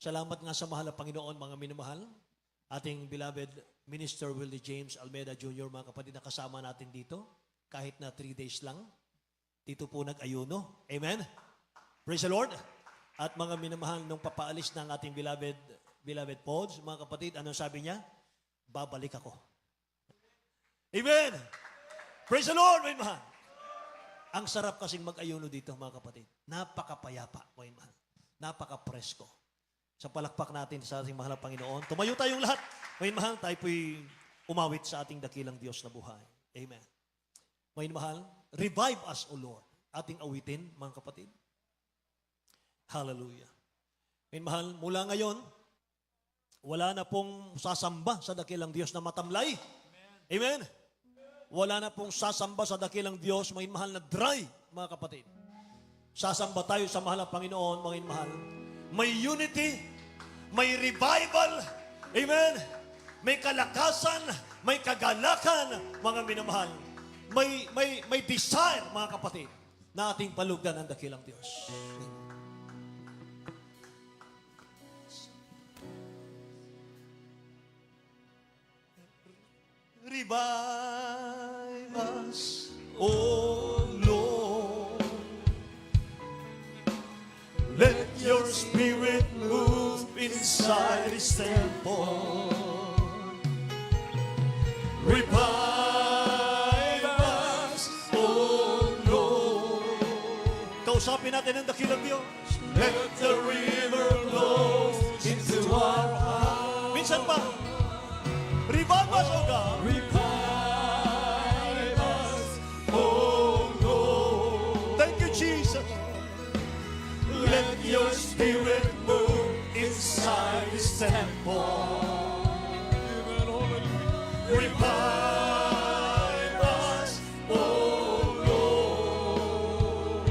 Salamat nga sa mahal na Panginoon, mga minamahal. Ating beloved Minister Willie James Almeida Jr., mga kapatid, na kasama natin dito. Kahit na 3 days lang. Dito po nag-ayuno. Amen? Praise the Lord. At mga minamahal, nung papaalis ng ating beloved Pods, mga kapatid, anong sabi niya? Babalik ako. Amen! Praise the Lord, mga mahal. Ang sarap kasing mag-ayuno dito, mga kapatid. Napakapayapa, mga mahal. Napaka-presko. Sa palakpak natin sa ating mahal na Panginoon, tumayo tayong lahat. Mga mahal, tayo po'y umawit sa ating dakilang Diyos na buhay. Amen. Mga mahal, revive us, O Lord. Ating awitin, mga kapatid. Hallelujah. Mga mahal, mula ngayon, wala na pong sasamba sa dakilang Diyos na matamlay. Amen. Wala na pong sasamba sa dakilang Diyos, mga mahal, na dry, mga kapatid. Sasamba tayo sa mahal na Panginoon, mga mahal. May unity, may revival, amen. May kalakasan, may kagalakan, mga minamahal. May desire, mga kapatid, na ating palugdan ang dakilang Diyos. Revive us, O Lord. Let your spirit move inside this temple. Revive us, O Lord. Kausapin natin ang dakilang Diyos. Let the river flow into our hearts. Minsan pa. Revive us, O God. Revive us, O Lord. Thank you, Jesus. Let your spirit move inside this temple. Revive us, O Lord.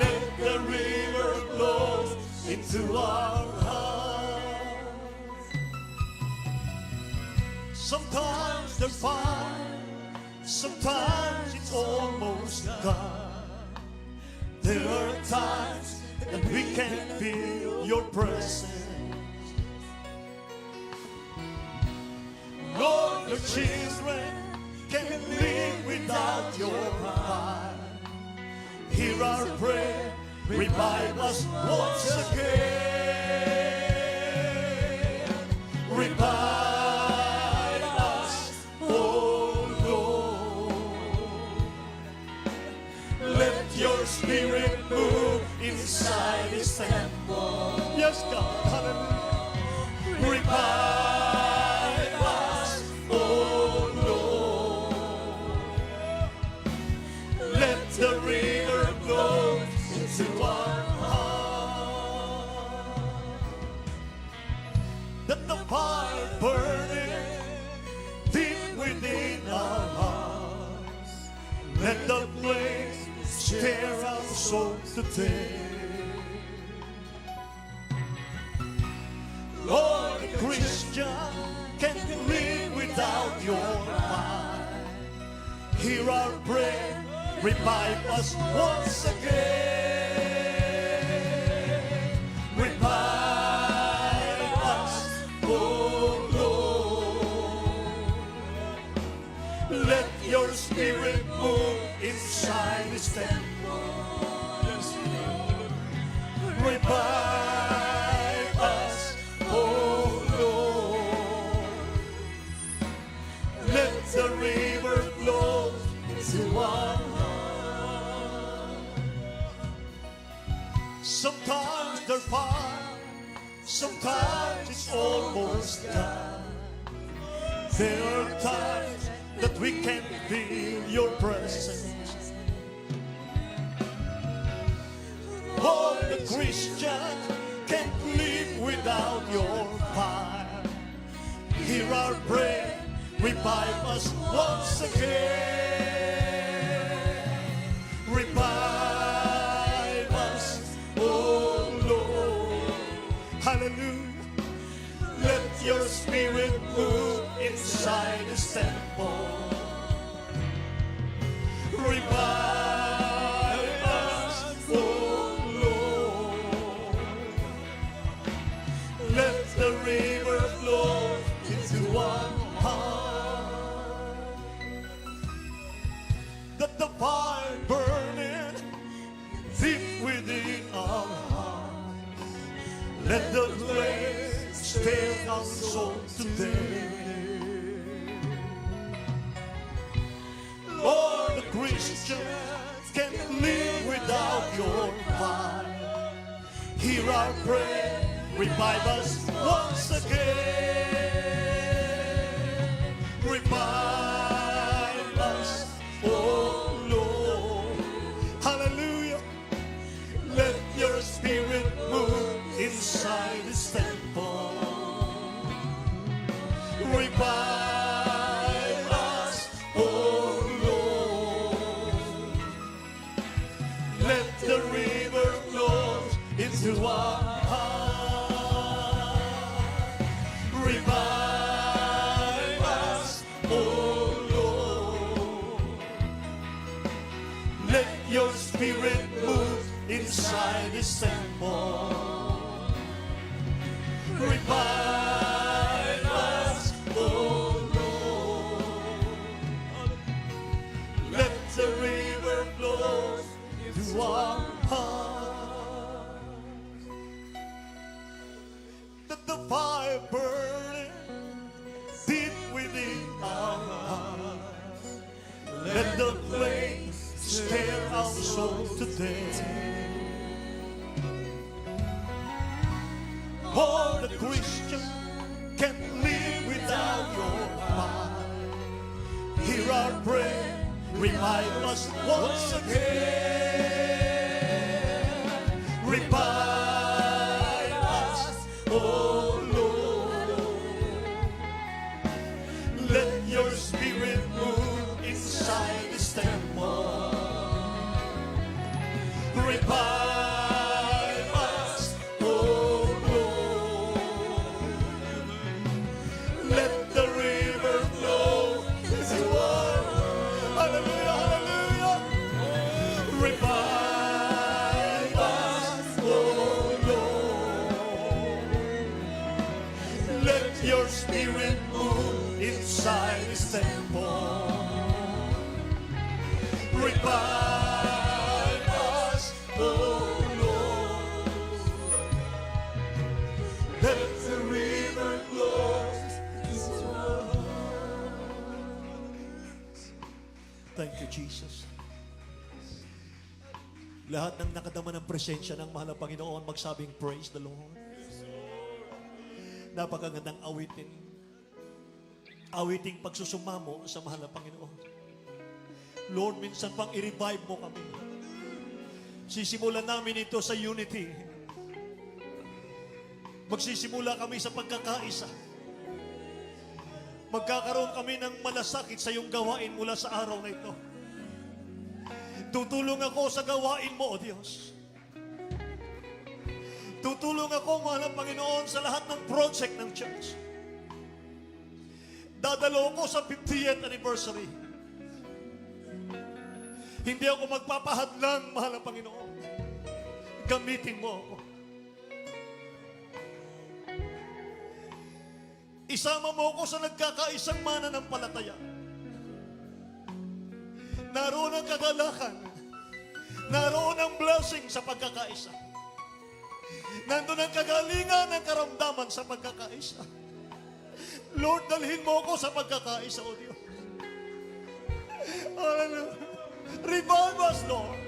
Let the river flow into our sometimes they're fine, sometimes it's almost gone. There are times that we can feel your presence. Lord, your children can live without your heart. Hear our prayer, revive us once again. Revive Spirit move inside this temple. Yes, God. Hallelujah. Revive us, oh Lord. Let the river flow into our heart. Let the fire burning deep within our hearts. Let the blaze tear our souls today. Lord, a Christian can't live without your mind. Hear our prayer, revive us once again. Revive us, oh Lord. Let your spirit move inside this temple. Revive us, oh Lord. Let the river flow into our heart. Sometimes they're fine, sometimes it's almost done. There are times that we can feel your presence. Oh, the Christian can't live without your fire. Hear our prayer, revive us once again. Revive us, oh Lord. Hallelujah. Let your spirit move inside this temple. Revive us, oh Lord. Let the river flow into our heart. That the fire burning deep within our hearts. Let the blaze stir our soul today. Lord, the Christian can't live without your fire. Hear our prayer, revive us once again. Revive us, oh Lord. Hallelujah. Let your spirit move inside this temple. Revive us, oh Lord. Let the river flow into our heart. Revive us, oh Lord. Let your spirit move inside this temple. Revive us, oh Lord. Let the river flow to our heart. Let the fire burn deep within our hearts. Let the flames stir our soul today. Oh, the Christian can't live without your fire. Hear our prayer, revive us once again. Revive us, oh Lord. Let your spirit move inside this temple. Revive us, oh Lord. Let the river flow into our hallelujah, hallelujah. Revive us, oh Lord. Let your spirit move inside this temple. Revive us, oh Lord. Let the river flow into our hearts. Thank you, Jesus. Lahat ng nakadama ng presensya ng mahal na Panginoon, magsabing praise the Lord. Napakagandang awitin. Awiting pagsusumamo sa mahal na Panginoon. Lord, minsan pang i-revive mo kami. Sisimulan namin ito sa unity. Magsisimula kami sa pagkakaisa. Magkakaroon kami ng malasakit sa iyong gawain mula sa araw na ito. Tutulong ako sa gawain mo, O Diyos. Tutulong ako, mahal na Panginoon, sa lahat ng project ng church. Dadalo ko sa 50th anniversary. Hindi ako magpapahadlang, mahal na Panginoon. Gamitin mo ako. Isama mo ako sa nagkakaisang mananampalataya. Naroon ang kagalakan. Naroon ang blessing sa pagkakaisa. Nandun ang kagalingan ng karamdaman sa pagkakaisa. Lord, dalhin mo ako sa pagkakaisa, O Diyos. Hallelujah. Revive us, Lord.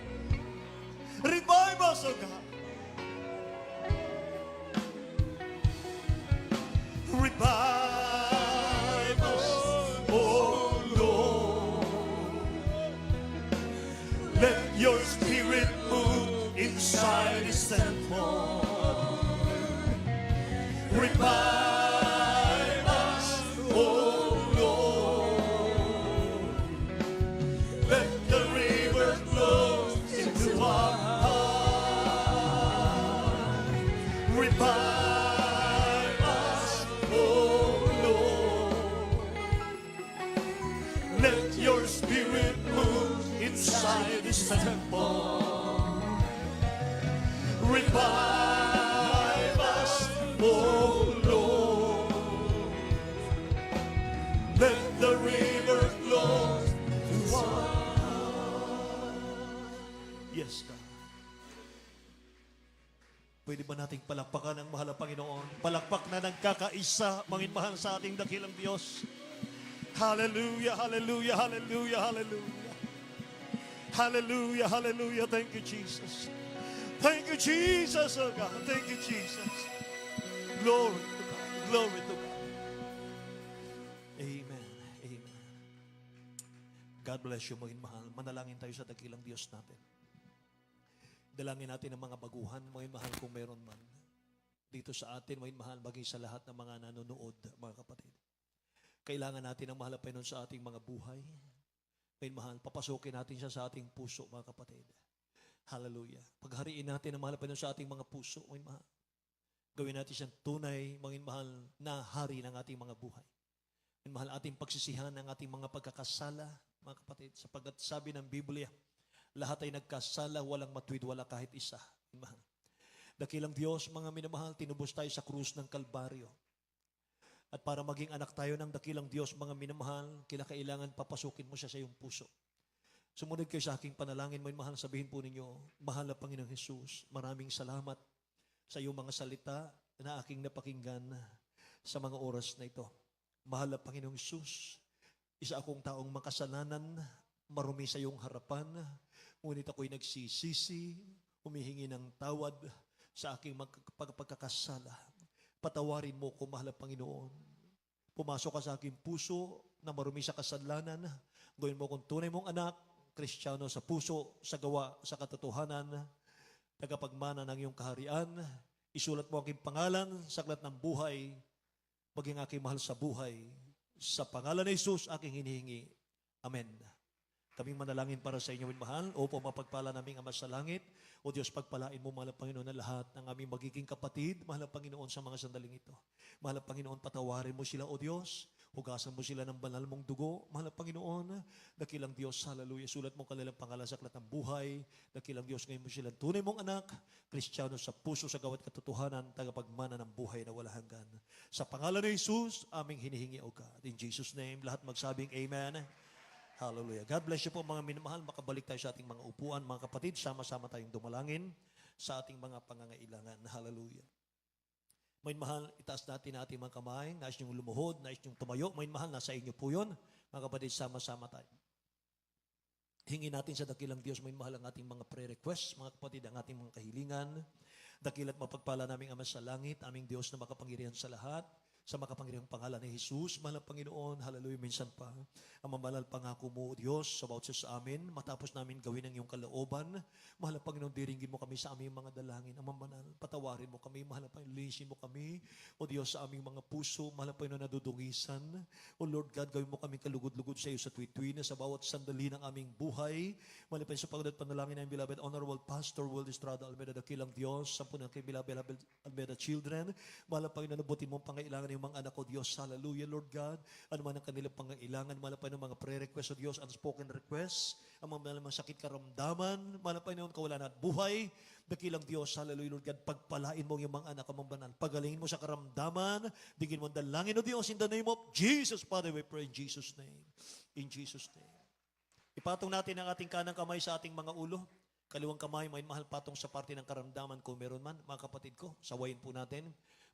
Revive us, O God. Revive us, O Lord. Let your spirit move inside this temple. Revive us, O Lord. Let the river flow into our heart. Revive us, O Lord. Let your spirit move inside this temple. Revive us, O Lord. Let the river flow to our heart. Yes, God. Pwede ba nating palakpakan ang mahal na Panginoon? Palakpak na nagkakaisa, manginmahal sa ating dakilang Diyos. Hallelujah, hallelujah, hallelujah, hallelujah. Hallelujah, hallelujah. Thank you, Jesus. Thank you, Jesus, oh God. Thank you, Jesus. Glory to God. Glory to God. Amen. Amen. God bless you, mga mahal. Manalangin tayo sa dakilang Diyos natin. Dalangin natin ang mga baguhan, mga mahal, kung meron man. Dito sa atin, mga mahal, maging sa lahat ng mga nanonood, mga kapatid. Kailangan natin ang mahal na Panginoon sa ating mga buhay. Mga mahal, papasukin natin siya sa ating puso, mga kapatid. Hallelujah. Paghariin natin ang mahal na Panginoon sa ating mga puso, mga mahal. Gawin natin siyang tunay, mga mahal, na hari ng ating mga buhay. Mga mahal, ating pagsisihan ng ating mga pagkakasala, mga kapatid, sapagkat sabi ng Biblia, lahat ay nagkasala, walang matuwid, wala kahit isa. Mga mahal. Dakilang Diyos, mga minamahal, tinubos tayo sa krus ng Kalbaryo. At para maging anak tayo ng dakilang Diyos, mga minamahal, kailangan papasukin mo siya sa iyong puso. Sumunod kayo sa aking panalangin, may mahal, sabihin po ninyo, mahal na Panginoong Jesus, maraming salamat sa iyong mga salita na aking napakinggan sa mga oras na ito. Mahal na Panginoong Jesus, isa akong taong makasalanan, marumi sa iyong harapan, ngunit ako'y nagsisisi, humihingi ng tawad sa aking pagkakasala. Patawarin mo ko, mahal na Panginoon. Pumasok ka sa aking puso na marumi sa kasalanan. Gawin mo kong tunay mong anak, Kristiyano sa puso, sa gawa, sa katotohanan, tagapagmana ng iyong kaharian. Isulat mo aking pangalan sa aklat ng buhay, maging aking mahal sa buhay. Sa pangalan ni Jesus, aking hinihingi. Amen. Kaming manalangin para sa inyo, mahal. Opo, mapagpala naming Ama sa langit. O Diyos, pagpalain mo, mahal na Panginoon, na lahat ng aming magiging kapatid, mahal na Panginoon, sa mga sandaling ito. Mahal na Panginoon, patawarin mo sila, O Diyos. Hugasan mo sila ng banal mong dugo. Mahal na Panginoon, dakilang Diyos, hallelujah. Sulat mo kanilang pangalan sa aklat ng buhay. Dakilang Diyos, ngayon mo sila tunay mong anak, Kristiyano sa puso, sa gawat katotohanan, tagapagmana ng buhay na wala hanggan. Sa pangalan ni Jesus, aming hinihingi, O God. In Jesus' name, lahat magsabing Amen. Hallelujah. God bless you po, mga minamahal. Makabalik tayo sa ating mga upuan, mga kapatid. Sama-sama tayong dumalangin sa ating mga pangangailangan. Hallelujah. May mahal, itaas natin ating mga kamay. Nais niyong lumuhod, nais niyong tumayo. May mahal, nasa inyo po yun. Mga kapatid, sama-sama tayo. Hingin natin sa dakilang Diyos, may mahal ang ating mga prayer requests, mga kapatid, ang ating mga kahilingan. Dakilat mapagpala naming Ama sa langit, aming Diyos na makapangyarihan sa lahat. Sa makapangyarihang pangalan ni Jesus, mahal na Panginoon, hallelujah, minsan pa, ang mamalal pangako mo, Diyos, sa bawat sa amin, matapos namin gawin ang iyong kalooban, mahal na Panginoon, diringgin mo kami sa aming mga dalangin, ang mamanal, patawarin mo kami, mahal na Panginoon, linisin mo kami, o Diyos, sa aming mga puso, mahal na Panginoon, nadudungisan, o Lord God, gawin mo kami kalugod-lugod sa iyo sa tuwi-tuwi na sa bawat sandali ng aming buhay, mahal na Panginoon, sa pagdadat panalangin ng beloved, Honorable Pastor Will Estrada Almeida, dakilang Diyos, sampu ng kay beloved Almeida children, mahal na Panginoon, nabutin mo ang pangailangan yung mga anak ko, Diyos, hallelujah, Lord God, ano man ang kanilang pangailangan, mahal na Panginoon, mga prayer requests, o Diyos, unspoken requests, ang ang mga sakit karamdaman, mga Panginoon, kawalan at buhay. Dakilang Diyos, hallelujah, Lord God, pagpalain mo yung mga anak mo banal. Pagalingin mo sa karamdaman, bigyan mo ang dalangin o Diyos in the name of Jesus. Father, we pray in Jesus' name. In Jesus' name. Ipatong natin ang ating kanang kamay sa ating mga ulo. Kaliwang kamay, may mahal patong sa parte ng karamdaman kung meron man. Mga kapatid ko, sawayin po natin.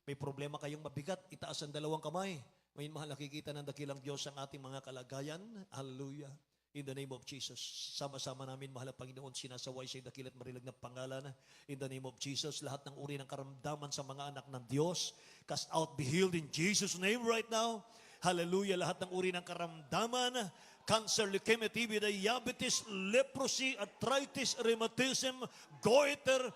May problema kayong mabigat, itaas ang dalawang kamay. May mahal nakikita ng dakilang Diyos ang ating mga kalagayan. Hallelujah. In the name of Jesus. Sama-sama namin, mahal na Panginoon, sinasaway sa dakilat marilag na pangalan. In the name of Jesus, lahat ng uri ng karamdaman sa mga anak ng Diyos, cast out, be healed in Jesus' name right now. Hallelujah. Lahat ng uri ng karamdaman, cancer, leukemia, TB, diabetes, leprosy, arthritis, rheumatism, goiter,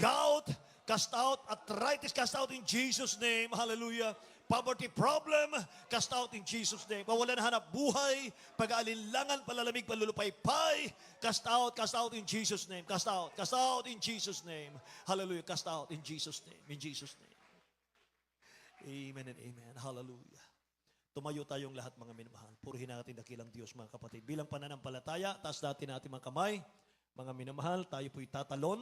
gout, cast out, arthritis, cast out in Jesus' name. Hallelujah. Poverty problem, cast out in Jesus' name. Pawala na hanap buhay, pag-aalinlangan, palalamig, palulupaypay, cast out in Jesus' name. Cast out in Jesus' name. Hallelujah. Cast out in Jesus' name. In Jesus' name. Amen and amen. Hallelujah. Tumayo tayong lahat, mga minamahal. Purihin natin dakilang Diyos, mga kapatid. Bilang pananampalataya, taas natin ating mga kamay. Mga minamahal, tayo po'y tatalon.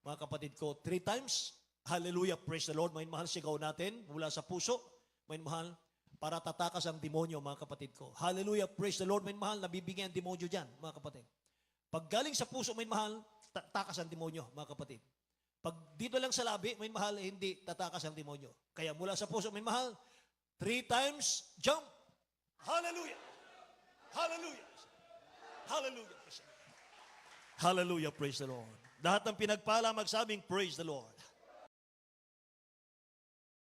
Mga kapatid ko, 3 times. Hallelujah, praise the Lord. Mga minamahal, sigaw natin mula sa puso. Mga minamahal, para tatakas ang demonyo, mga kapatid ko. Hallelujah, praise the Lord. Mga minamahal, nabibigyan ang demonyo dyan, mga kapatid. Pag galing sa puso, mga minamahal, tatakas ang demonyo, mga kapatid. Pag dito lang sa labi, mga minamahal, hindi tatakas ang demonyo. Kaya mula sa puso, mga minamahal, 3 times, jump. Hallelujah. Hallelujah. Hallelujah. Hallelujah, praise the Lord. Lahat ng pinagpala magsabing, praise the Lord.